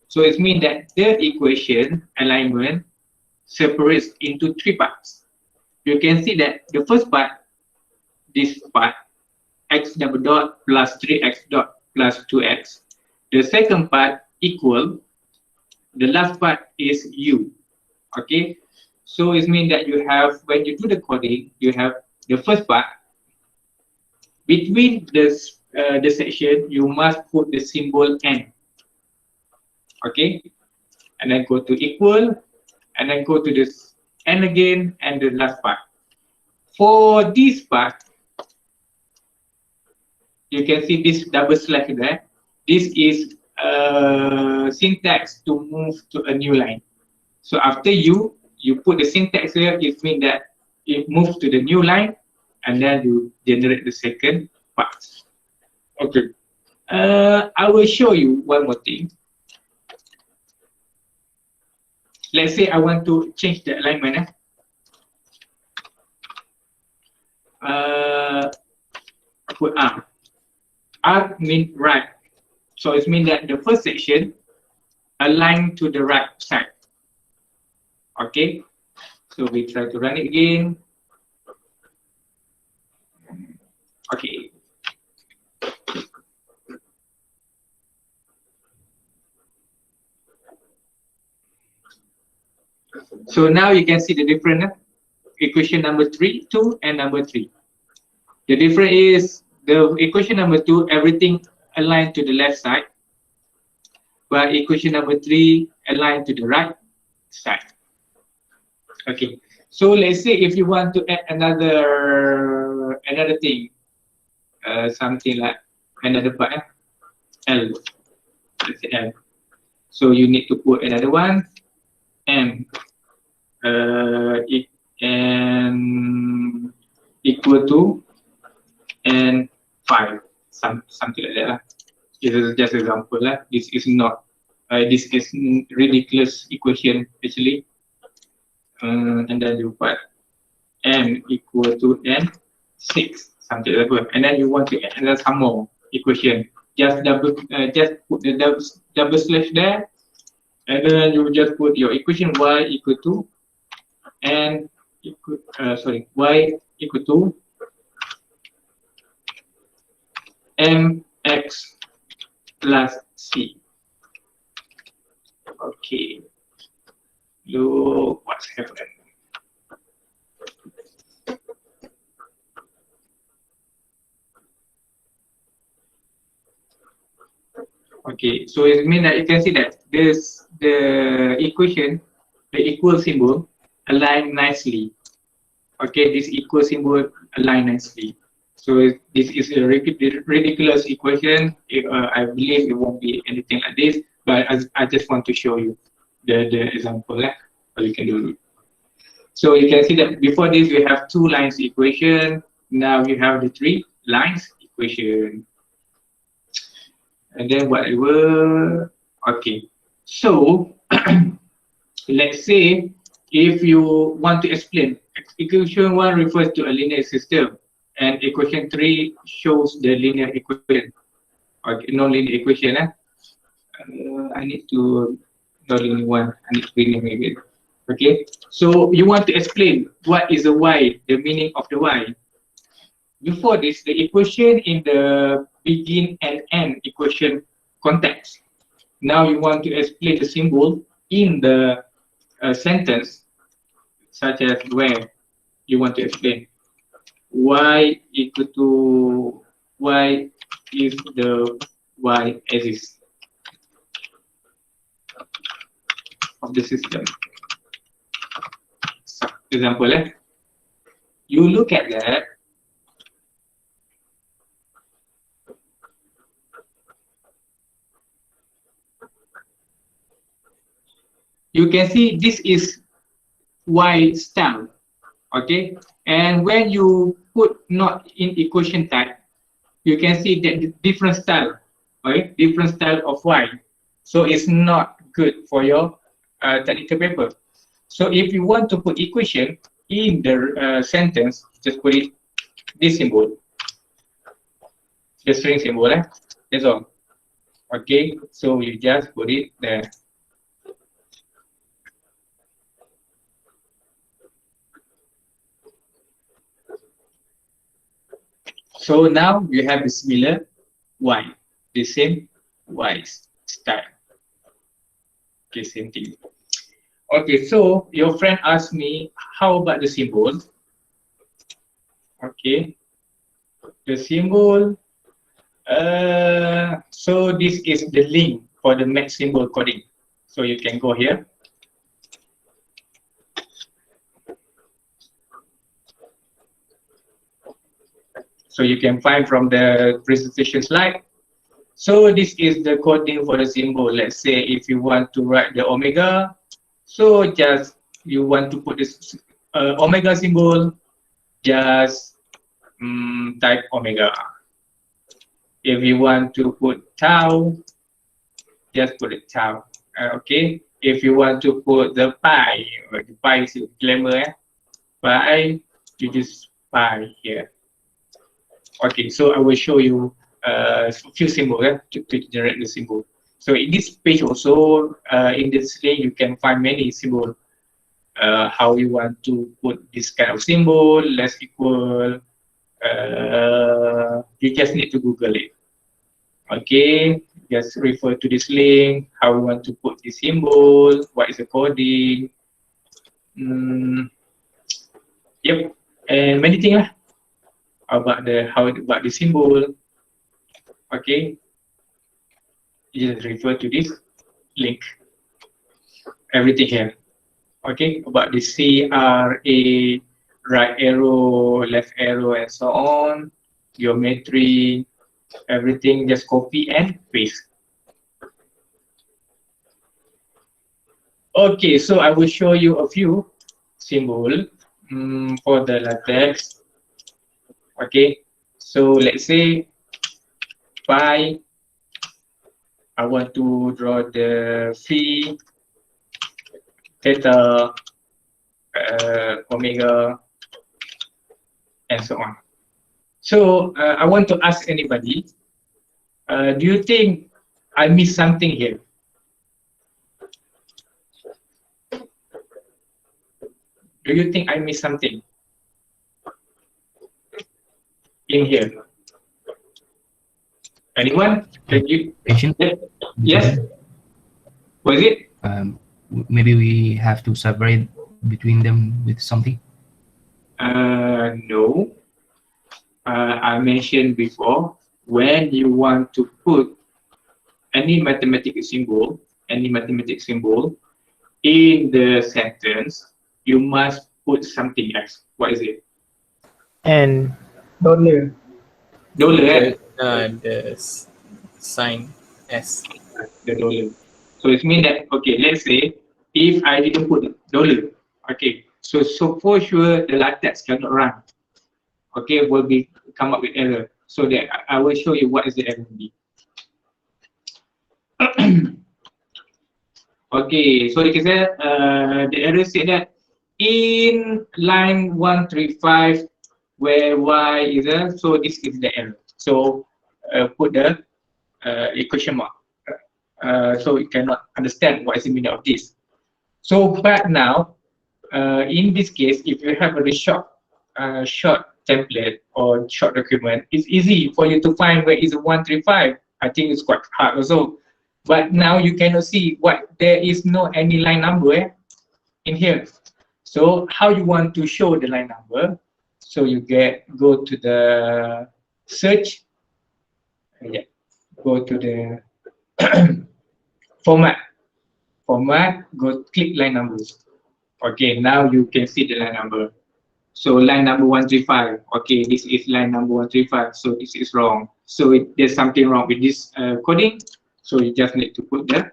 So it means that the equation alignment separates into three parts. You can see that the first part, this part, x double dot plus 3x dot plus 2x. The second part equal. The last part is u. Okay, so it means that you have, when you do the coding, you have the first part. Between this the section, you must put the symbol n. Okay, and then go to equal, and then go to this n again, and the last part. For this part, you can see this double slash there. This is syntax to move to a new line. So after you put the syntax here, it means that it moves to the new line, and then you generate the second part. Okay, I will show you one more thing. Let's say I want to change the alignment. I put R. R means right. So it means that the first section align to the right side. Okay. So we try to run it again. Okay. So now you can see the different equation number 3, 2, and number 3. The difference is the equation number 2, everything aligned to the left side, but equation number 3 aligned to the right side. Okay. So let's say if you want to add another thing, something like another part, L. Let's say L. So you need to put another one, M. And equal to and 5, something like that. This is just example. This is not. This is ridiculous equation actually. And then you put n equal to n 6, something like that. And then you want to add some more equation. Just put the double slash there, and then you just put your equation y equal to n equal y equal to mx plus c. Okay. Look what's happening. Okay, so it means that you can see that the equation, the equal symbol, align nicely. Okay, this equal symbol align nicely. So this is a ridiculous equation. I believe it won't be anything like this, but I just want to show you the example how you can do it. So you can see that before this we have 2 lines equation. Now we have the 3 lines equation. And then whatever. Okay. So let's say if you want to explain, equation 1 refers to a linear system, and equation 3 shows the linear equation. Okay, non-linear equation. I need to non-linear one. I need to rename it. Okay. So you want to explain what is the y, the meaning of the y. Before this, the equation in the begin and end equation context. Now you want to explain the symbol in the sentence, such as where you want to explain y equal to y if the y axis of the system. So, example, you look at that. You can see this is y star, okay? And when you put not in equation type, you can see that different style, right? Different style of y. So it's not good for your technical paper. So if you want to put equation in the sentence, just put it this symbol, the string symbol, that's all. Okay, so you just put it there. So now you have a similar y, the same y style. Okay, same thing. Okay, so your friend asked me, how about the symbol? Okay, the symbol. So this is the link for the math symbol coding. So you can go here. So you can find from the presentation slide. So this is the coding for the symbol. Let's say if you want to write the omega, so just you want to put this omega symbol, just type omega. If you want to put tau, just put it tau. Okay. If you want to put the pi is glamour, pi, you just pi here. Okay, so I will show you a few symbols to generate the symbol. So in this page also, in this link, you can find many symbols how you want to put this kind of symbol, less equal. You just need to Google it. Okay, just refer to this link, how we want to put the symbol, what is the coding. Yep, and many things lah about the symbol. Okay, you just refer to this link. Everything here. Okay, about the CRA, right arrow, left arrow, and so on. Geometry, everything, just copy and paste. Okay, so I will show you a few symbols for the LaTeX. Okay, so let's say pi, I want to draw the phi, theta, omega, and so on. So I want to ask anybody, do you think I missed something here? Do you think I missed something in here? Anyone? Can you? Yes. What is it? Maybe we have to separate between them with something. No. I mentioned before, when you want to put any mathematical symbol in the sentence, you must put something else. What is it? And dollar. Dollar. The sign S. The dollar. So it means that, okay, let's say if I didn't put dollar, okay, so for sure the LaTeX cannot run. Okay, will be come up with error. So that I will show you what is the error be. Okay, so the error said that in line 135 where y is a, so this is the error. So put the equation mark. So you cannot understand what is the meaning of this. So but now in this case, if you have a short template or short document, it's easy for you to find where is 135. I think it's quite hard also. But now you cannot see what there is no any line number in here. So how you want to show the line number? So you go to the search. Yeah, go to the format. Go click line numbers. Okay, now you can see the line number. So line number 135. Okay, this is line number 135. So this is wrong. So there's something wrong with this coding. So you just need to put the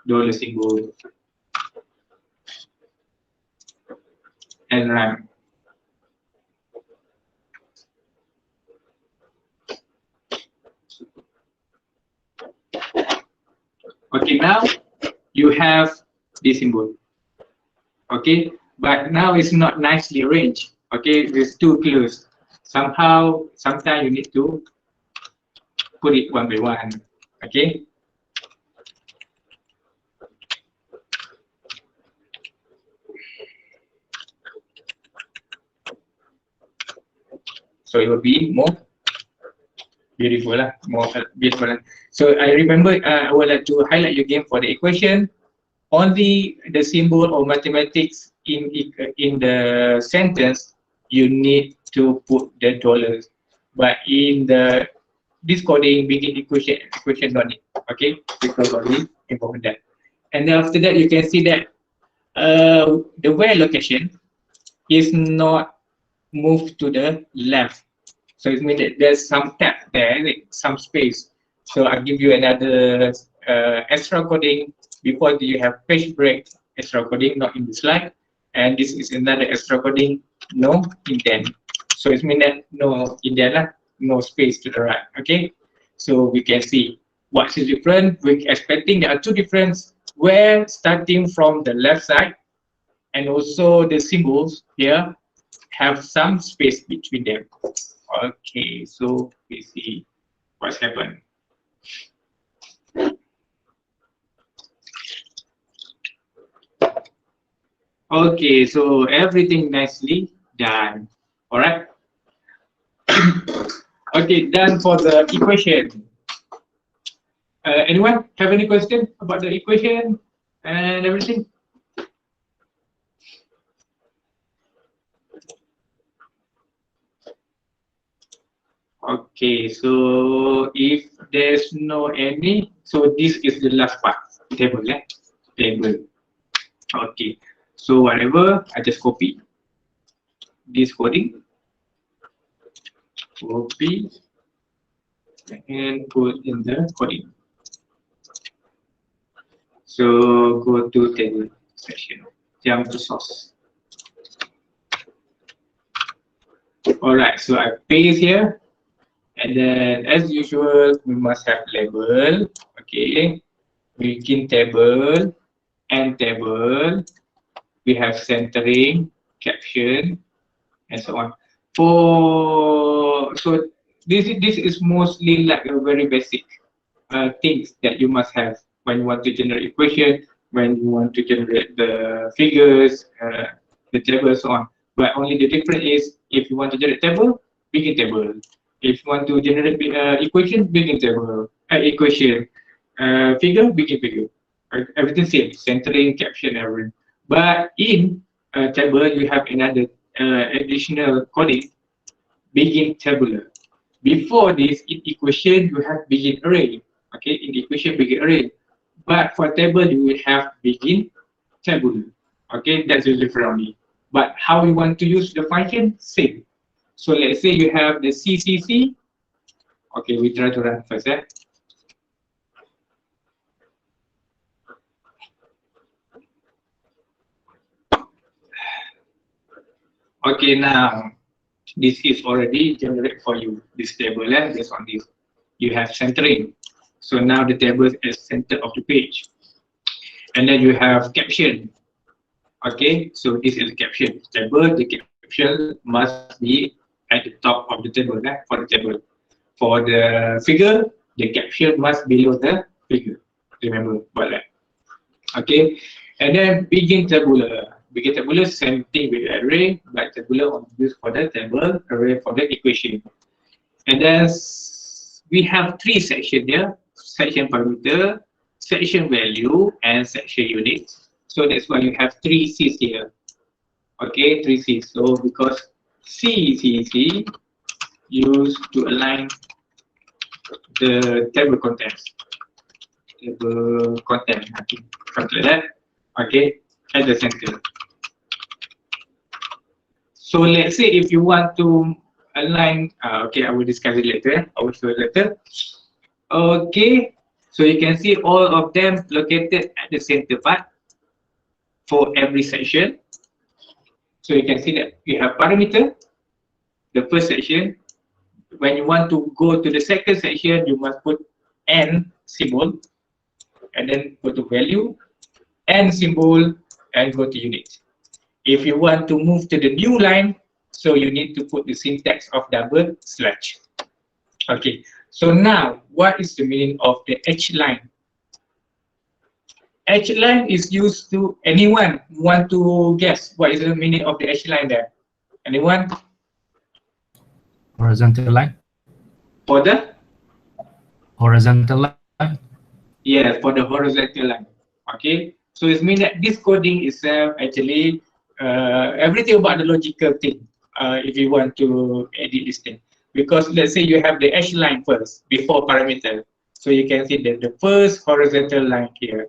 dollar symbol and run. Okay, now you have this symbol. Okay, but now it's not nicely arranged. Okay, it's too close. Sometimes you need to put it one by one. Okay. So it will be more beautiful, more beautiful. So I remember, I would like to highlight again for the equation. Only the symbol or mathematics in the sentence, you need to put the dollars. But in this coding, begin equation not need. Okay, because only involved that. And then after that, you can see that the where location is not moved to the left. So it means that there's some tab there, some space. So I'll give you another extra coding. Before you have page break, extra coding not in the slide. And this is another extra coding, no indent. So it means that no indent, no space to the right. Okay. So we can see what is different. We're expecting there are two differences where starting from the left side and also the symbols here have some space between them. Okay, so we see what's happened. Okay, so everything nicely done. All right. Okay, done for the equation. Anyone have any question about the equation and everything? Okay, so if there's no any, so this is the last part, table, table. Okay, so whatever, I just copy this coding, copy, and put in the coding. So go to table section, jump to source. All right, so I paste here, and then as usual, we must have label. Okay, begin table, end table. We have centering, caption, and so on. So this is mostly like a very basic things that you must have when you want to generate equation, when you want to generate the figures, the tables, so on. But only the difference is if you want to generate table, begin table. If you want to generate equation, begin table. Equation, figure, begin figure. Everything same, centering, caption, everything. But in table, you have another additional coding, begin tabular. Before this, in equation, you have begin array. Okay, in equation, begin array. But for table, you will have begin tabular. Okay, that's the difference only. But how you want to use the function, same. So let's say you have the CCC. Okay, we try to run first. Okay, now this is already generated for you. This table, based on this, you have centering. So now the table is center of the page, and then you have caption. Okay, so this is the caption table. The caption must be at the top of the table for the table. For the figure, the caption must below the figure. Remember about that. Okay, and then begin tabular. Begin tabular, same thing with array, but tabular only used for the table, array for the equation. And then we have three sections here: section parameter, section value, and section unit. So that's why you have three C's here. Okay, three C's. So because CCC used to align the table contents. Table content, something like that. Okay, at the center. So let's say if you want to align, okay, I will discuss it later. I will show it later. Okay, so you can see all of them located at the center part for every section. So you can see that you have parameter, the first section. When you want to go to the second section, you must put N symbol, and then go to value, N symbol, and go to unit. If you want to move to the new line, so you need to put the syntax of double slash. Okay, so now what is the meaning of the H line? H line is used to, anyone want to guess what is the meaning of the H line there? Anyone? Horizontal line. For the? Horizontal line. Yeah, for the horizontal line. Okay, so it means that this coding itself actually everything about the logical thing. If you want to edit this thing, because let's say you have the H line first before parameter, so you can see that the first horizontal line here,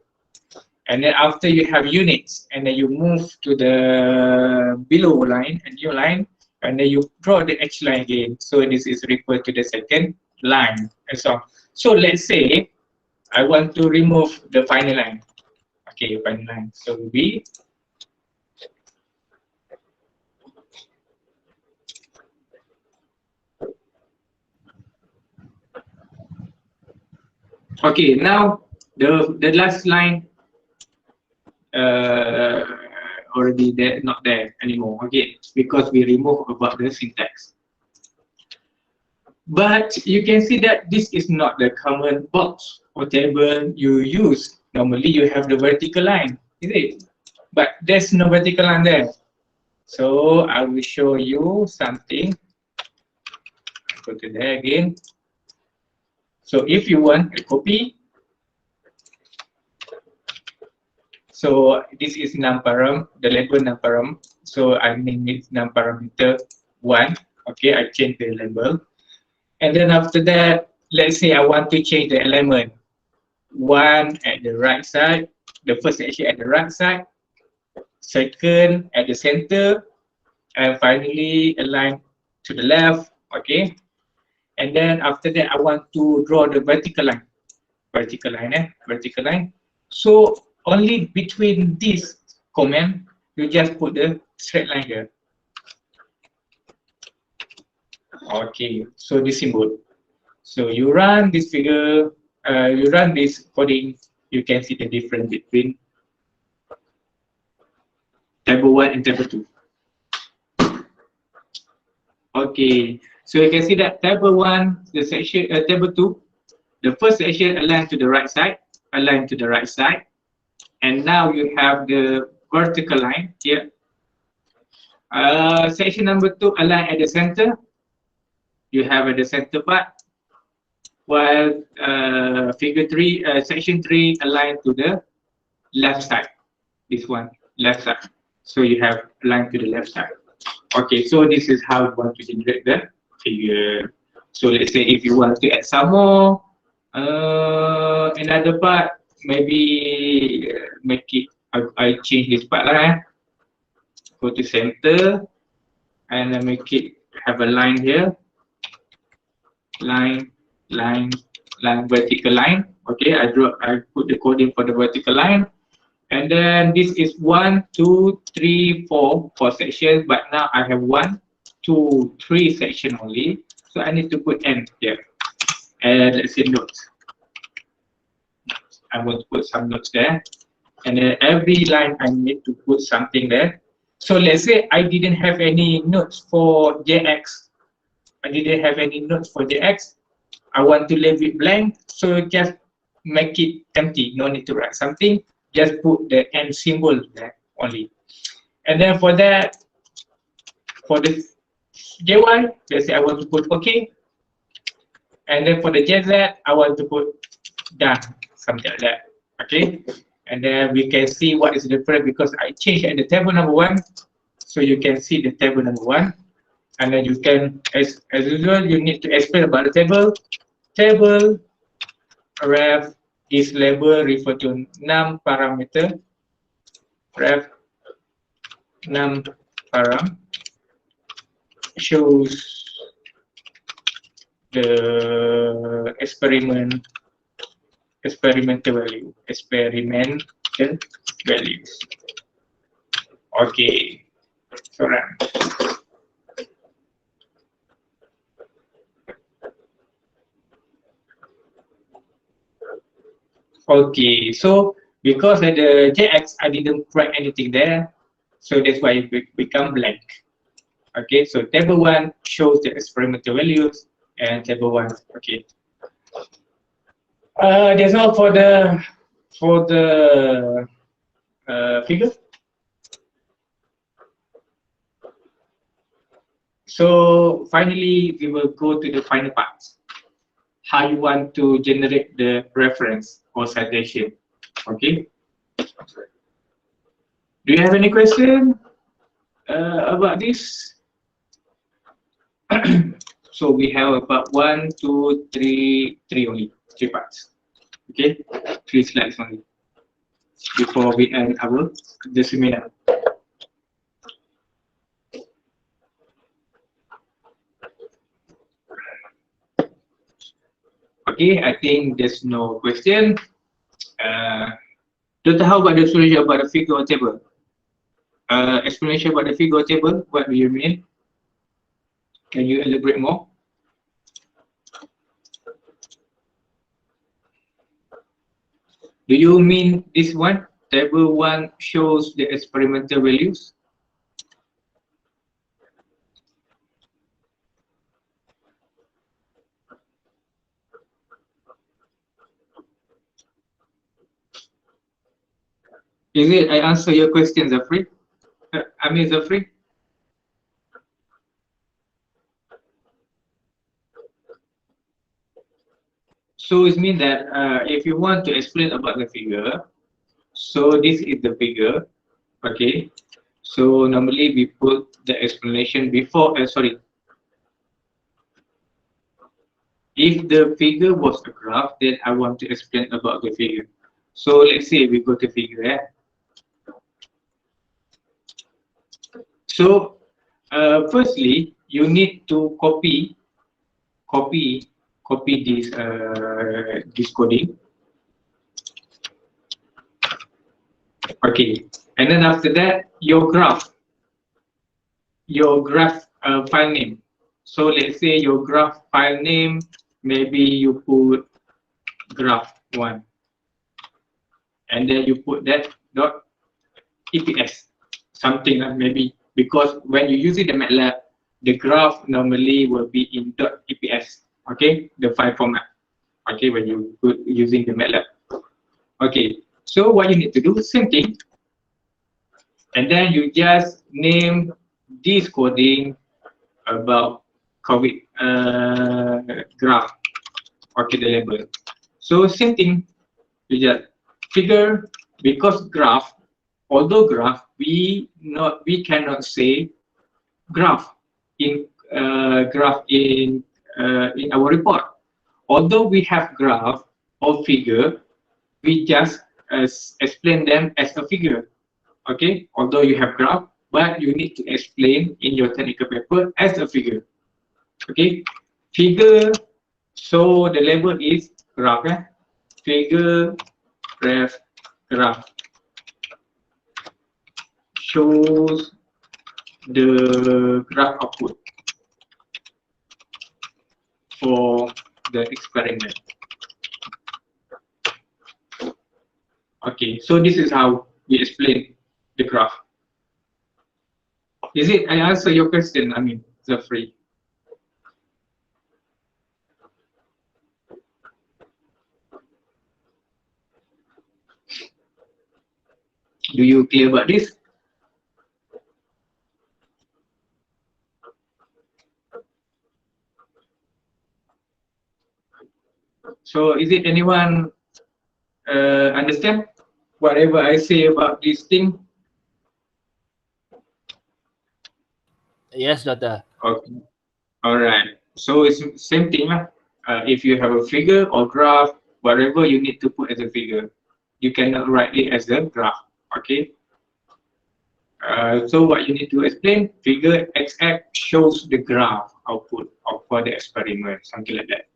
and then after you have units, and then you move to the below line, a new line, and then you draw the H line again. So this is referred to the second line, and so on. So let's say I want to remove the final line. Okay, final line. So we okay, now the last line already there, not there anymore. Okay, because we remove about the syntax. But you can see that this is not the common box or table you use. Normally you have the vertical line, is it? but there's no vertical line there. So I will show you something. Go to there again. So if you want a copy, so this is num-param, the label num-param. So I name it num-parameter 1. Okay, I change the label. And then after that, let's say I want to change the element. 1 at the right side, the first section at the right side, second at the center, and finally align to the left. Okay. And then after that, I want to draw the vertical line. Vertical line. So only between this comment, you just put the straight line here. Okay, so this symbol. So you run this figure, you run this coding, you can see the difference between table 1 and table 2. Okay, so you can see that table 1, the section, table 2, the first section aligned to the right side, and now you have the vertical line here. Section number 2 aligned at the center, you have at the center part, while figure 3, section 3 aligned to the left side, this one, left side. So you have aligned to the left side. Okay, so this is how you want to generate the figure. So let's say if you want to add some more, another part, maybe make it, I change this part lah. Go to center, and make it have a line here, line, vertical line. Okay, I put the coding for the vertical line. And then this is 1, 2, 3, 4 sections, but now I have 1, 2, 3 section only. So I need to put n here. And let's say notes. I want to put some notes there. And then every line I need to put something there. So let's say I didn't have any notes for JX. I want to leave it blank. So just make it empty. No need to write something. Just put the n symbol there only. And then for that, for the JY, let's say I want to put OK. And then for the JZ, I want to put done, something like that. Okay. And then we can see what is the difference because I changed at the table number 1. So you can see the table number 1. And then you can, as usual, you need to explain about the table. Table, ref, this label refer to num parameter. Ref, num param shows the experimental values. Okay, so run. Okay, so because at the JX I didn't write anything there, so that's why it become blank. Okay, so table 1 shows the experimental values, and table 1. Okay. That's all for the figure. So finally, we will go to the final part. How you want to generate the reference or citation. Okay. Do you have any question about this? So we have about 1, 2, 3 only, 3 parts. Okay, 3 slides only before we end our the seminar. Okay, I think there's no question. Doctor, how about the explanation about the figure or table? Explanation about the figure or table, what do you mean? Can you elaborate more? Do you mean this one? Table 1 shows the experimental values. Is it I answer your question, Zafri? I mean, Zafri? So it means that if you want to explain about the figure, so this is the figure, okay? So normally we put the explanation before, sorry. If the figure was a graph, then I want to explain about the figure. So let's say we go to figure. So firstly, you need to copy this coding. Okay, and then after that, your graph file name. So let's say your graph file name, maybe you put graph1, and then you put that dot EPS, something like maybe, because when you use it in MATLAB, the graph normally will be in dot EPS, okay, the file format, okay, when you put using the MATLAB. Okay, so what you need to do, same thing, and then you just name this coding about COVID graph, okay, the label. So same thing, you just figure, because graph, although graph, we cannot say graph in in our report. Although we have graph or figure, we just explain them as a figure. Okay, although you have graph, but you need to explain in your technical paper as a figure. Okay, figure. So the label is graph. Figure graph shows the graph output for the experiment. Okay, so this is how we explain the graph. Is it I answer your question? I mean, Zafri. Do you clear about this? So is it anyone understand whatever I say about this thing? Yes, Doctor. Okay. All right. So it's same thing. If you have a figure or graph, whatever you need to put as a figure, you cannot write it as a graph. Okay. So what you need to explain, figure XX shows the graph output for the experiment, something like that.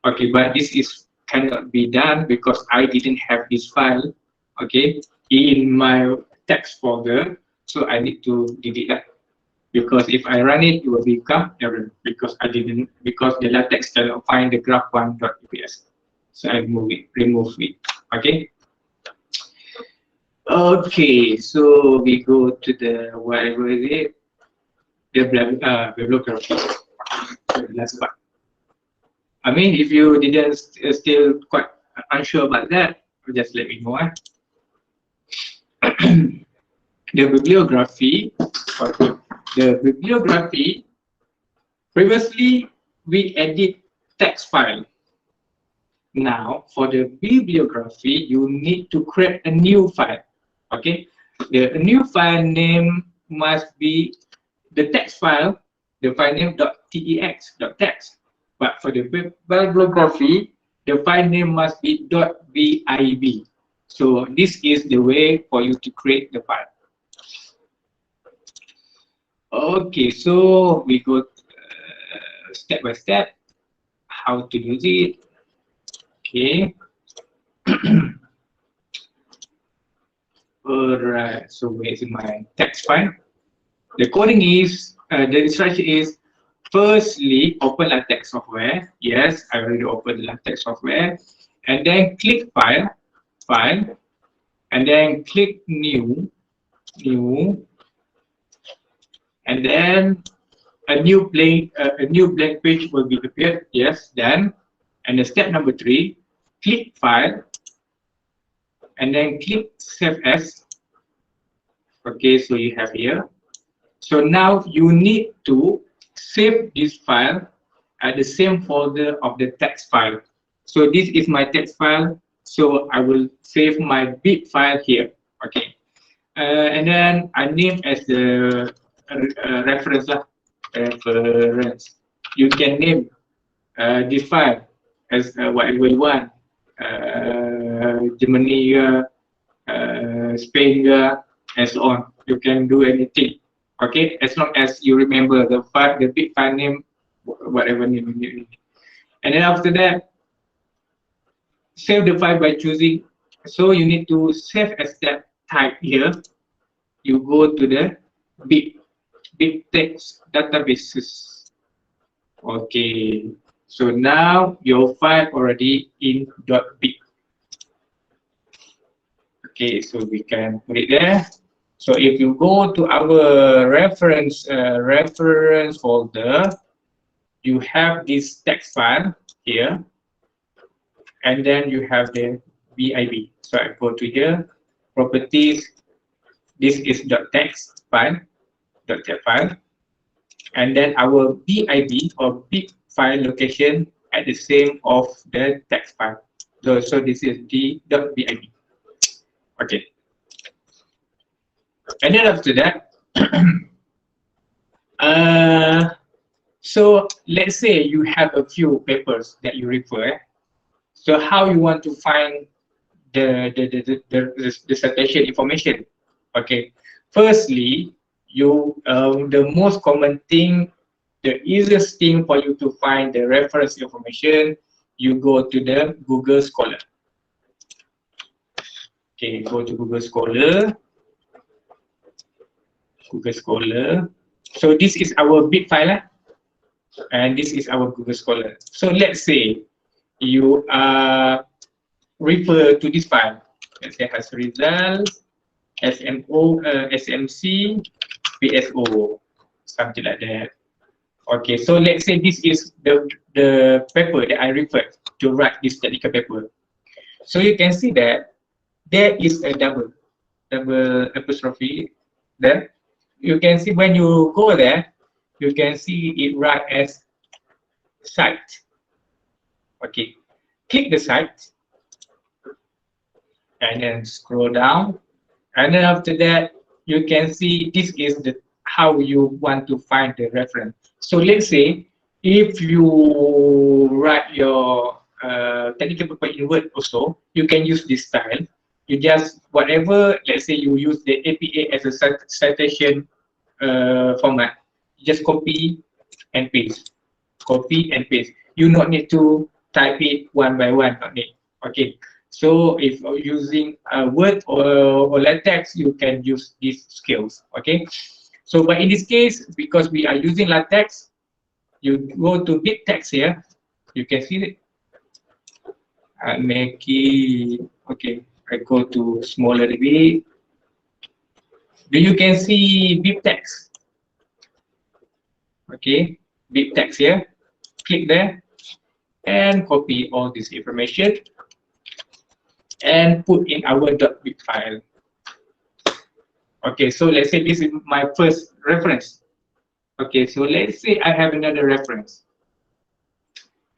Okay, but this is cannot be done because I didn't have this file, okay, in my text folder, so I need to delete that. Because if I run it, it will become error because because the LaTeX cannot find the graph1.eps. So I remove it. Okay. Okay, so we go to the whatever is it, the bibliography. The last part. I mean, if you didn't still quite unsure about that, just let me know. The bibliography. Okay. The bibliography. Previously, we edit text file. Now, for the bibliography, you need to create a new file. Okay, the new file name must be the text file, the file name .tex.text. But for the bibliography, the file name must be .vib. So this is the way for you to create the file. Okay, so we go step by step how to use it. Okay. Alright, so where's my text file? The coding is, the instruction is, firstly, open LaTeX software. Yes, I already opened the LaTeX software. And then click file, and then click new, and then a new blank page will be appeared. Yes, then, and the step number 3, click file, and then click Save As. Okay, so you have here. So now you need to save this file at the same folder of the text file. So this is my text file. So I will save my bit file here. Okay, and then I name as the reference. Reference. You can name this file as whatever you want. Germany, Spain, and so on. You can do anything. Okay, as long as you remember the file, the big file name, whatever name you need. And then after that, save the file by choosing. So you need to save as that type here. You go to the big text databases. Okay, so now your file already in .big. Okay, so we can put it there. So if you go to our reference folder, you have this text file here, and then you have the BIB. So I go to here, properties. This is .text file, .text file, and then our BIB or big file location at the same of the text file. So this is the .bib. Okay. And then after that, so let's say you have a few papers that you refer. So how you want to find the citation information? Okay. Firstly, you the most common thing, the easiest thing for you to find the reference information, you go to the Google Scholar. Okay, go to Google Scholar. Google Scholar. So this is our big file, and this is our Google Scholar. So let's say you refer to this file. Let's say Hassrizal, SMO, SMC, PSO, something like that. Okay, so let's say this is the paper that I referred to write this technical paper. So you can see that there is a double apostrophe there. You can see when you go there, you can see it right as site. Okay, click the site and then scroll down, and then after that you can see this is the how you want to find the reference. So let's say if you write your technical paper in Word also, you can use this style. You just whatever, let's say you use the APA as a citation format, you just copy and paste. Copy and paste. You not need to type it one by one, not need. Okay. So if you're using Word or LaTeX, you can use these skills. Okay. So but in this case, because we are using LaTeX, you go to big text here. You can see it. I make it okay. I go to smaller a bit. You can see big text. Okay, big text here. Click there and copy all this information and put in our .big file. Okay, so let's say this is my first reference. Okay, so let's say I have another reference.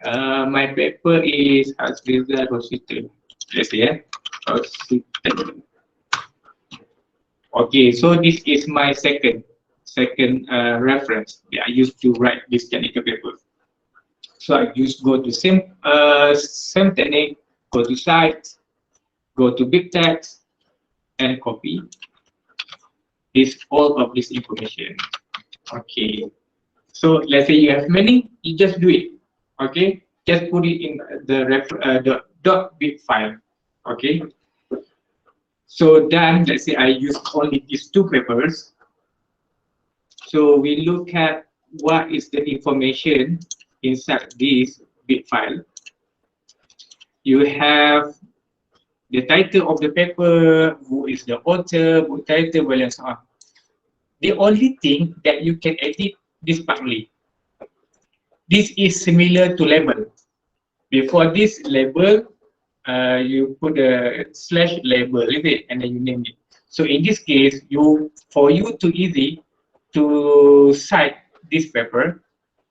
My paper is Hassrizal Hospital. Let's say, yeah. Hospital. Okay, so this is my second reference that I used to write this technical paper. So I used go to same technique, go to site, go to big text, and copy all of this information. Okay, so let's say you have many, you just do it. Okay, just put it in the .big file. Okay, so then let's say I use only these two papers. So we look at what is the information inside this big file. You have the title of the paper, who is the author, book title, and so on. The only thing that you can edit this partly. This is similar to label. Before this label, you put a slash label, is it, and then you name it. So in this case, for you to easy to cite this paper,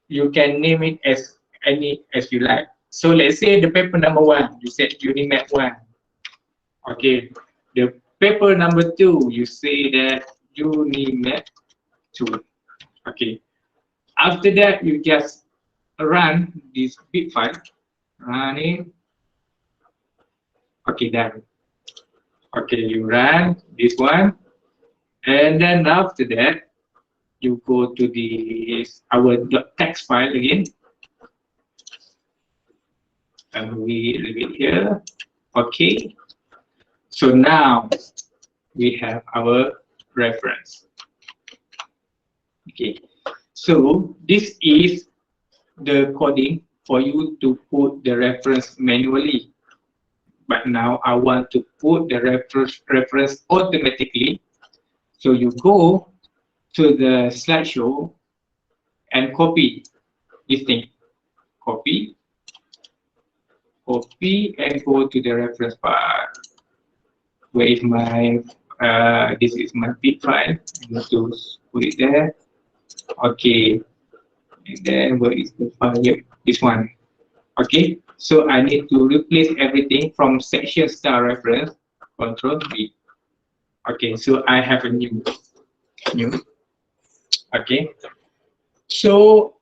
you can name it as any as you like. So let's say the paper number 1, you said UniMAP 1. Okay, the paper number 2, you say that UniMAP 2. Okay, after that, you just run this big file, run it. Okay, done. Okay, you run this one, and then after that, you go to our .text file again, and we leave it here. Okay, so now we have our reference. Okay, so this is the coding for you to put the reference manually. But now I want to put the reference automatically. So you go to the slideshow and copy this thing. Copy, and go to the reference part. Where is my, this is my big file. I'm going to put it there. Okay. And then where is the file? Yep, this one. Okay. So I need to replace everything from section star reference, Control V. Okay, so I have a new. Okay, so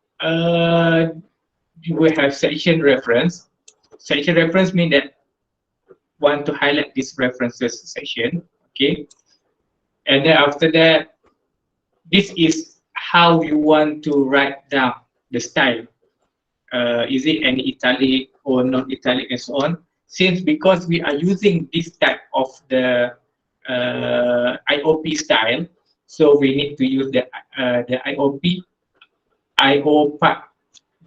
we have section reference. Section reference means that want to highlight this references section. Okay, and then after that, this is how you want to write down the style. Is it any italic or non-italic and so on? Because we are using this type of the IOP style, so we need to use the IOP IO part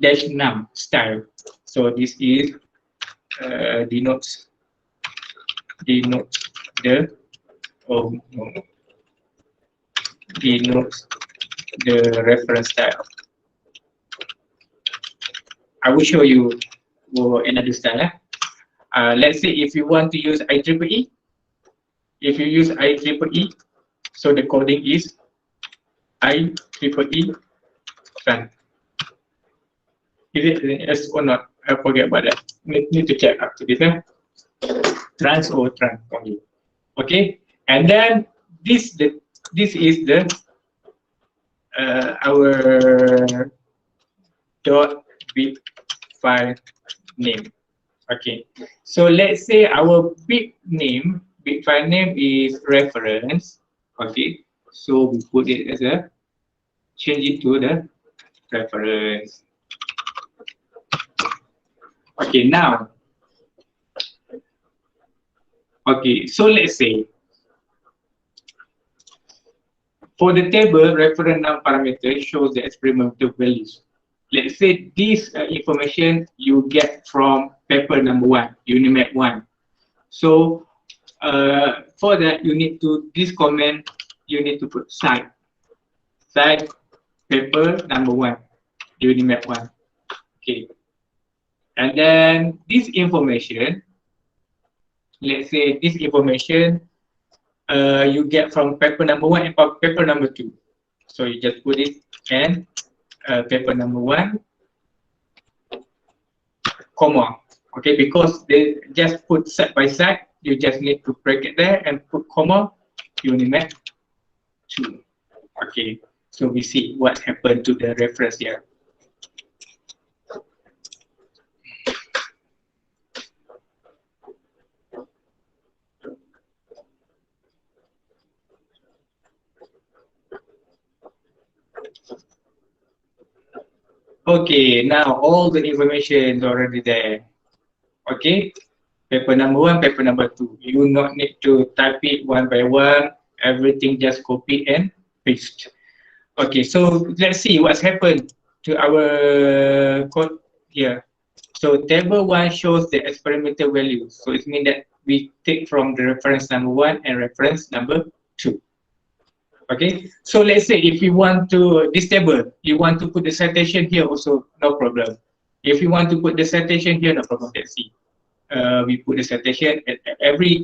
-num style. So this is denotes the denotes the reference style. I will show you another style. Let's say if you want to use IEEE, if you use IEEE, so the coding is IEEE trans. Is it S or not? I forget about that. Need to check after this. Trans or trans only. Okay, and then this is the our .big file name. Okay, so let's say our big file name is reference. Okay, so we put it as a change it to the reference. Okay, now, okay, so let's say for the table reference num parameter shows the experimental values. Let's say this information you get from paper number 1, UniMAP 1. So for that, you need to, this comment, you need to put cite paper number 1, UniMAP 1. Okay. And then this information, let's say this information you get from paper number 1 and paper number 2. So you just put it and paper number 1, comma. Okay, because they just put side by side, you just need to break it there and put comma, UniMAP 2. Okay, so we see what happened to the reference here. Okay, now all the information is already there. Okay, paper number 1, paper number 2. You not need to type it one by one. Everything just copy and paste. Okay, so let's see what's happened to our code here. So table 1 shows the experimental value. So it means that we take from the reference number 1 and reference number 2. Okay, so let's say if you want to, this table, you want to put the citation here also, no problem. If you want to put the citation here, no problem, let's see. we put the citation at every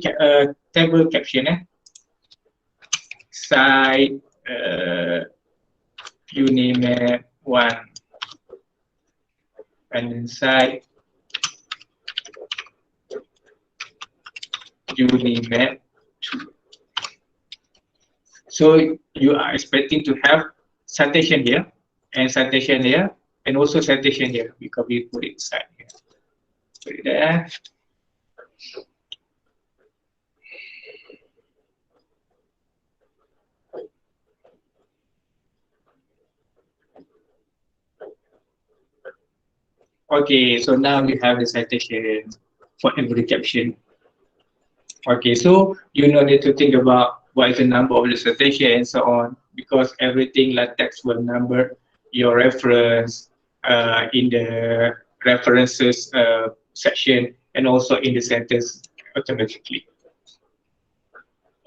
table caption. Cite UniMAP 1 and then cite UniMAP 2. So you are expecting to have citation here and citation here and also citation here because we put it inside here. Put it there. Okay, so now we have the citation for every caption. Okay, so you don't need to think about what is the number of the citation and so on, because everything LaTeX will number your reference in the references section and also in the sentence automatically.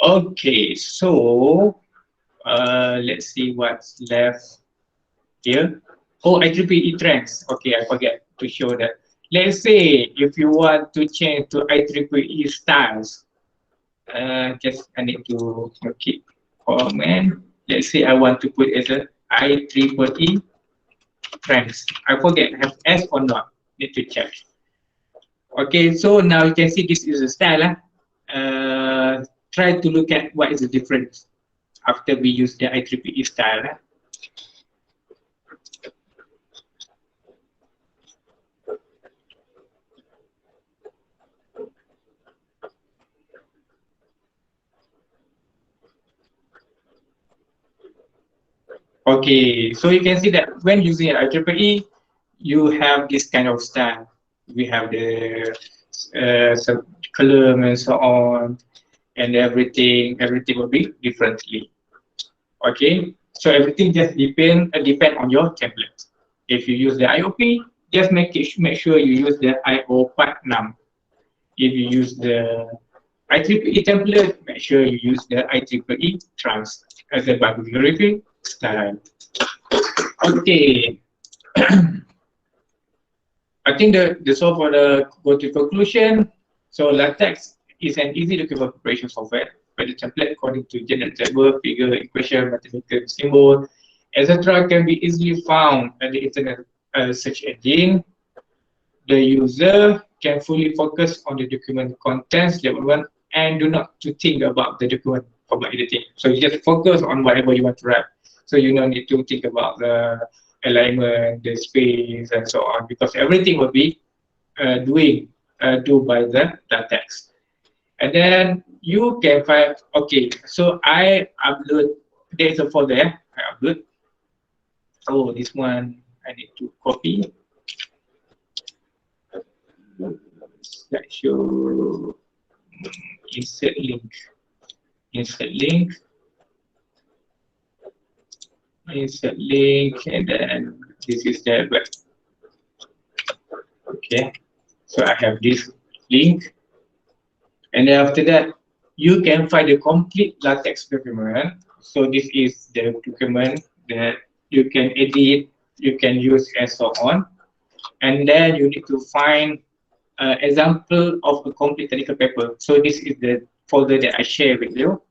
Okay, so let's see what's left here. Oh, IEEE trends. Okay, I forget to show that. Let's say if you want to change to IEEE styles, just I need to keep comment. Let's say I want to put as a IEEE trends. I forget have S or not. Need to check. Okay, so now you can see this is a style. Try to look at what is the difference after we use the IEEE style. Okay, so you can see that when using IEEE, you have this kind of style. We have the some column and so on, and everything will be differently. Okay, so everything just depend on your template. If you use the IOP, just make sure you use the IO part num. If you use the IEEE template, make sure you use the IEEE trans as a bibliography style. Okay. I think the so for the go to conclusion. So LaTeX is an easy document preparation software where the template according to general table, figure, equation, mathematical symbol, etc. can be easily found at the internet search engine. The user can fully focus on the document contents development and do not to think about the document format editing. So you just focus on whatever you want to write. So you don't need to think about the alignment, the space, and so on, because everything will be do by the LaTeX. And then you can find, okay, so I upload, there's a folder, I upload. Oh, this one I need to copy. Slideshow, insert link, and then this is the web. Okay, so I have this link, and then after that you can find the complete LaTeX document. So this is the document that you can edit, you can use, and so on. And then you need to find example of a complete technical paper. So this is the folder that I share with you.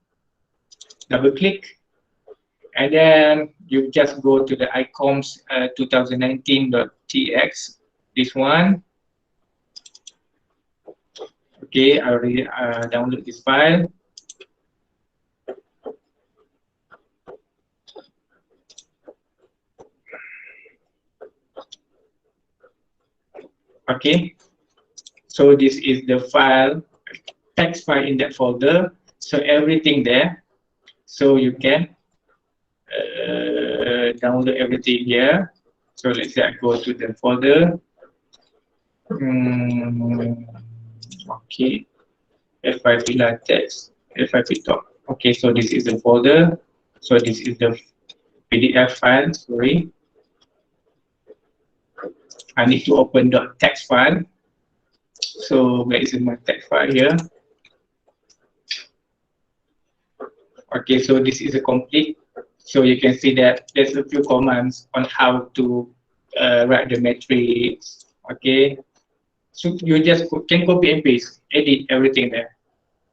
Double click, and then you just go to the ICOMS 2019.tx, this one. Okay, I already download this file. Okay, so this is the file, text file in that folder. So everything there. So you can download everything here. So let's say I go to the folder. Okay, FYP LaTeX, FYP top. Okay, so this is the folder. So this is the PDF file. Sorry, I need to open the text file. So where is my text file here? Okay, so this is a complete. So you can see that there's a few commands on how to write the matrix. Okay, So you just can copy and paste, edit everything there.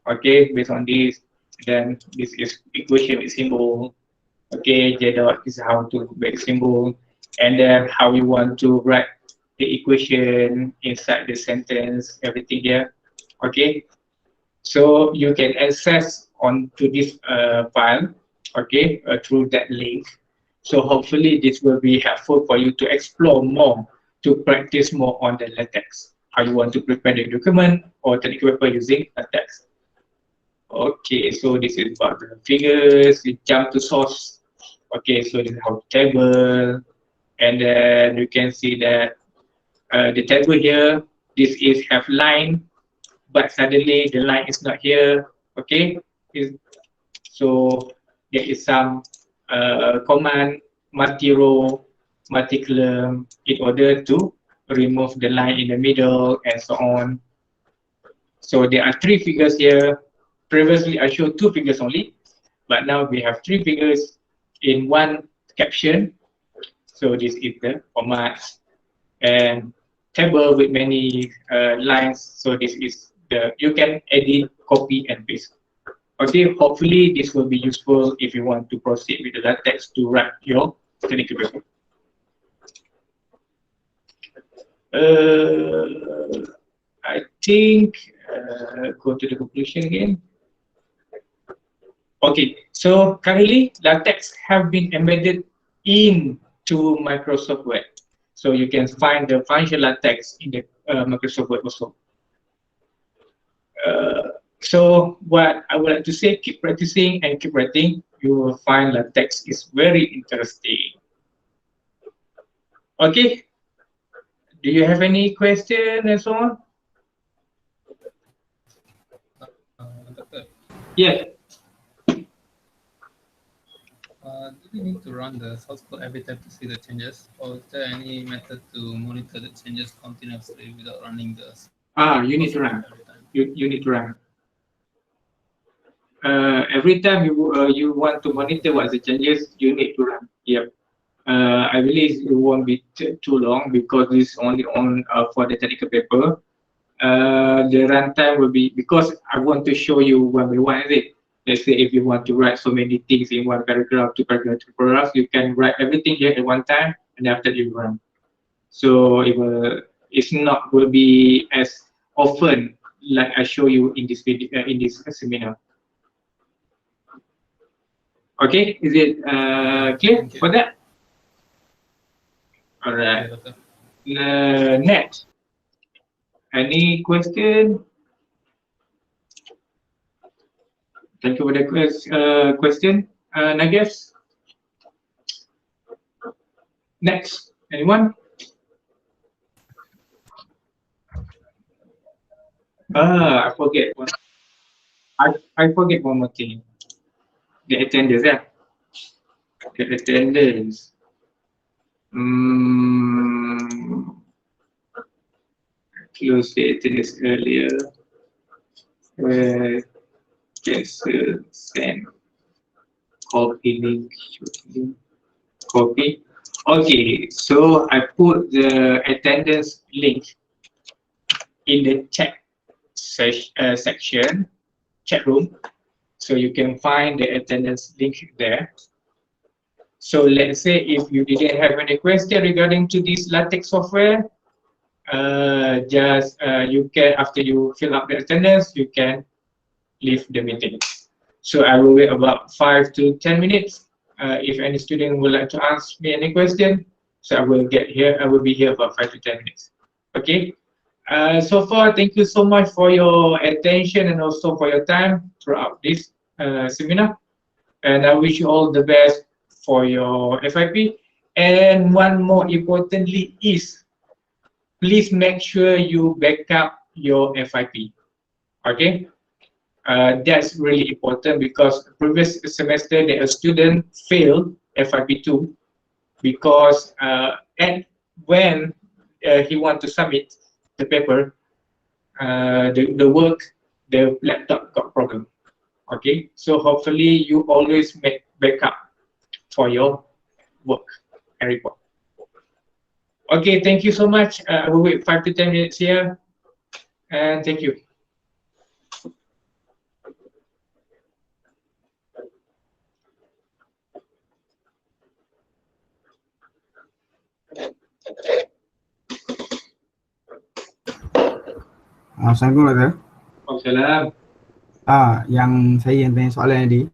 Okay, based on this, then this is equation with symbol. Okay, J dot is how to make symbol, and then how you want to write the equation inside the sentence, everything here. Okay, so you can access onto this file, okay, through that link. So hopefully this will be helpful for you to explore more, to practice more on the LaTeX. How you want to prepare the document or technical paper using LaTeX. Okay, so this is about the figures. You jump to source. Okay, so this is how table, and then you can see that the table here. This is have line, but suddenly the line is not here. Okay, so there is some command multi-row, multi-column in order to remove the line in the middle and so on. So there are three figures here. Previously, I showed two figures only, but now we have three figures in one caption. So this is the format and table with many lines. So this is the, you can edit, copy, and paste. Okay, hopefully this will be useful if you want to proceed with the LaTeX to write your technical paper. I think go to the conclusion again. Okay, so currently LaTeX have been embedded into Microsoft Word. So you can find the function LaTeX in the Microsoft Word also. So what I would like to say, keep practicing and keep writing. You will find LaTeX is very interesting. Okay. Do you have any question and so on? Yes. Do we need to run the source code every time to see the changes, or is there any method to monitor the changes continuously without running the? You need to run. You need to run. Every time you want to monitor what the changes, you need to run. Yep. I believe it won't be too long because it's only on for the technical paper. The runtime will be, because I want to show you one by one. Let's say if you want to write so many things in one paragraph, two paragraphs, three paragraphs, you can write everything here at one time, and after you run. So it will, it's not will be as often like I show you in this video, in this seminar. Okay, is it clear for that? All right. Next, any question? Thank you for the question, Nages. Next, anyone? I forget one. I forget one more thing. The attendance, yeah. The attendance. Close the attendance earlier. Yes, send. Copy link. Copy. Okay, so I put the attendance link in the chat section, chat room. So you can find the attendance link there. So let's say if you didn't have any question regarding to this LaTeX software, you can, after you fill up the attendance, you can leave the meeting. So I will wait about 5 to 10 minutes. If any student would like to ask me any question, so I will get here. I will be here about 5 to 10 minutes. Okay. So far, thank you so much for your attention and also for your time throughout this seminar. And I wish you all the best for your FYP. And one more importantly is, please make sure you back up your FYP. Okay. That's really important because previous semester a student failed FYP2 because and when he want to submit the paper, the work, the laptop got problem. Okay, so hopefully you always make backup for your work and report. Okay, thank you so much. I will wait 5 to 10 minutes here. And thank you. Assalamualaikum Doktor. Waalaikumsalam. Yang saya yang tanya soalan tadi.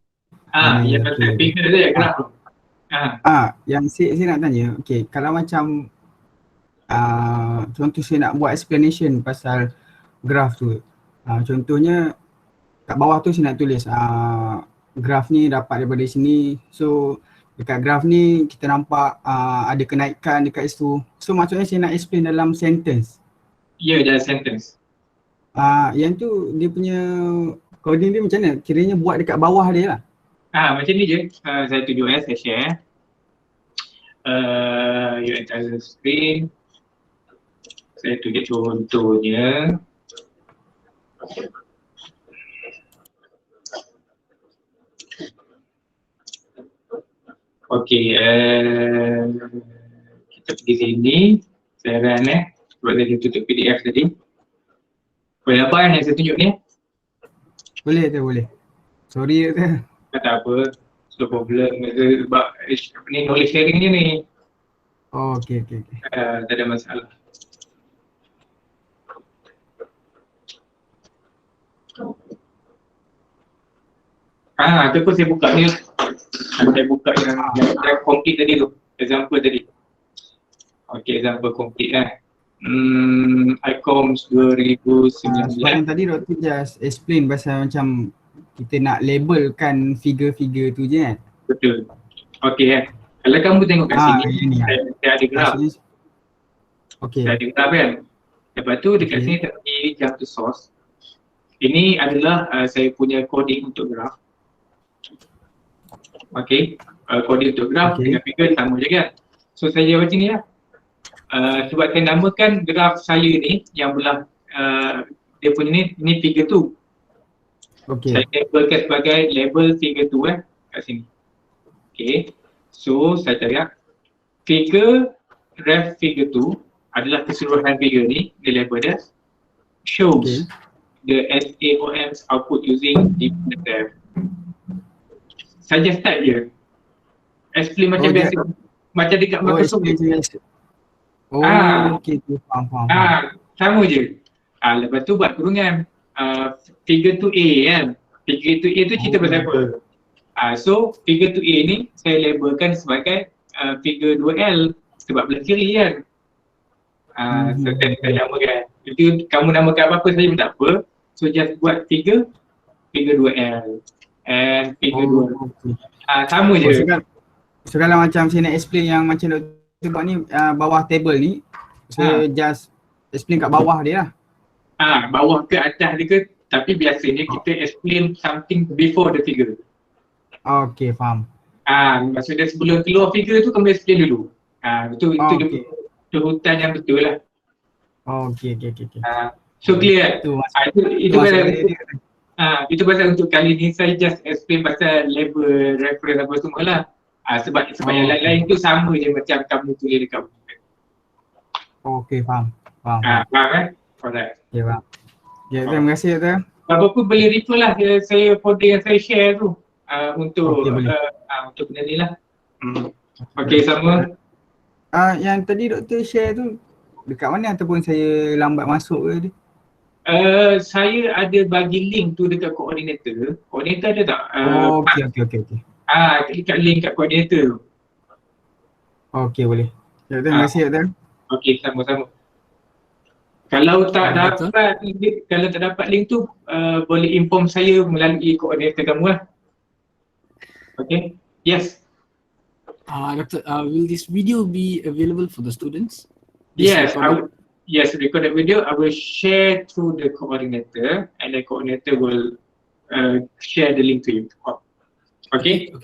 Yang pasal figure tu ya, graf tu. Yang saya nak tanya, okey, kalau macam contoh saya nak buat explanation pasal graf tu. Contohnya kat bawah tu saya nak tulis graf ni dapat daripada sini. So dekat graf ni kita nampak ada kenaikan dekat situ. So maksudnya saya nak explain dalam sentence. Ya, dalam sentence. Yang tu dia punya coding dia macam mana? Kiranya buat dekat bawah dia lah. Macam ni je. Saya tunjuk saya share. You enter the screen. Saya tunjuk contohnya. Okey, kita pergi sini. Saya run sebab saya tutup PDF tadi. Boleh nampak yang saya tunjuk ni? Boleh tu, boleh. Sorry tu. Tak apa, no problem. Sebab ni knowledge sharing je ni. Oh, okey. Tak ada masalah. Ataupun saya buka ni. Saya buka yang complete tadi tu. Example tadi. Okey, example complete ICOMS 2019. Soalan tadi Doktor just explain pasal macam kita nak labelkan figure-figure tu je kan? Betul. Okey kalau kamu tengok kat sini, saya ada graf. Okey. Saya ada graf kan. Lepas tu dekat sini terkini jump to source. Ini adalah saya punya coding untuk graf. Okey. Coding untuk graf dengan figure sama je kan. So saya jawab macam ni lah. Sebab saya namakan graf saya ni yang belah dia punya ni figure tu. Saya labelkan sebagai label figure tu kat sini. Okay, so saya cakap figure ref figure tu adalah keseluruhan figure ni, dia label dia shows the SAOM's output using deep ref. Saya start je explain macam biasa, macam dekat Microsoft. Okey, faham. Sama je. Lepas tu buat kurungan figure to A kan. Figure to A tu cerita pasal apa? So figure to A ni saya labelkan sebagai figure 2L sebab belah kiri kan. So saya namakan. Itu kamu namakan apa-apa saja pun tak apa. So just buat figure 2L and figure 2. Sama je. So kalau macam saya nak explain yang macam Doktor buat ni bawah table ni, saya just explain kat bawah dia lah. Bawah ke atas dia ke, tapi biasanya kita explain something before the figure. Okey, faham. Maksudnya sebelum keluar figure tu kamu explain dulu. Itu urutan yang betul lah. Okey. So clear. Itu pasal untuk kali ni saya just explain pasal label, reference apa semua lah. Sebab yang lain-lain tu sama je macam kamu tulis dekat buku. Okey, faham. Faham kan? Alright. Okay, faham. Terima kasih Doktor. Apa-apa boleh refer lah saya folder yang saya share tu untuk benda ni lah. Okey, sama. Yang tadi Doktor share tu dekat mana ataupun saya lambat masuk ke? Saya ada bagi link tu dekat koordinator. Koordinator ada tak? Okey. Klik kat link kat koordinator tu. Okey, boleh. Terima kasih Doktor. Okey, sama-sama. Kalau tak dapat link tu boleh inform saya melalui koordinator kamu lah. Okay. Yes. Doctor, will this video be available for the students? Yes, recorded video I will share through the coordinator and the coordinator will share the link to you. Okay.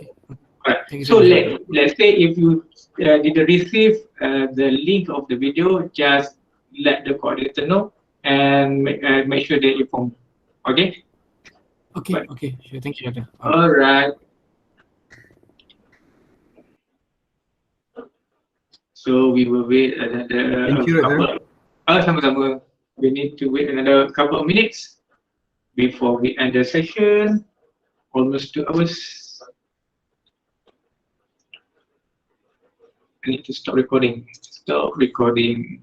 Alright. So let's say if you didn't receive the link of the video, just let the coordinator know and make sure they inform. Okay. Okay. Sure. Thank you, Doctor. Alright. So we will wait another Thank you, Doctor. Sama-sama. We need to wait another couple of minutes before we end the session. Almost 2 hours. I need to stop recording. Stop recording.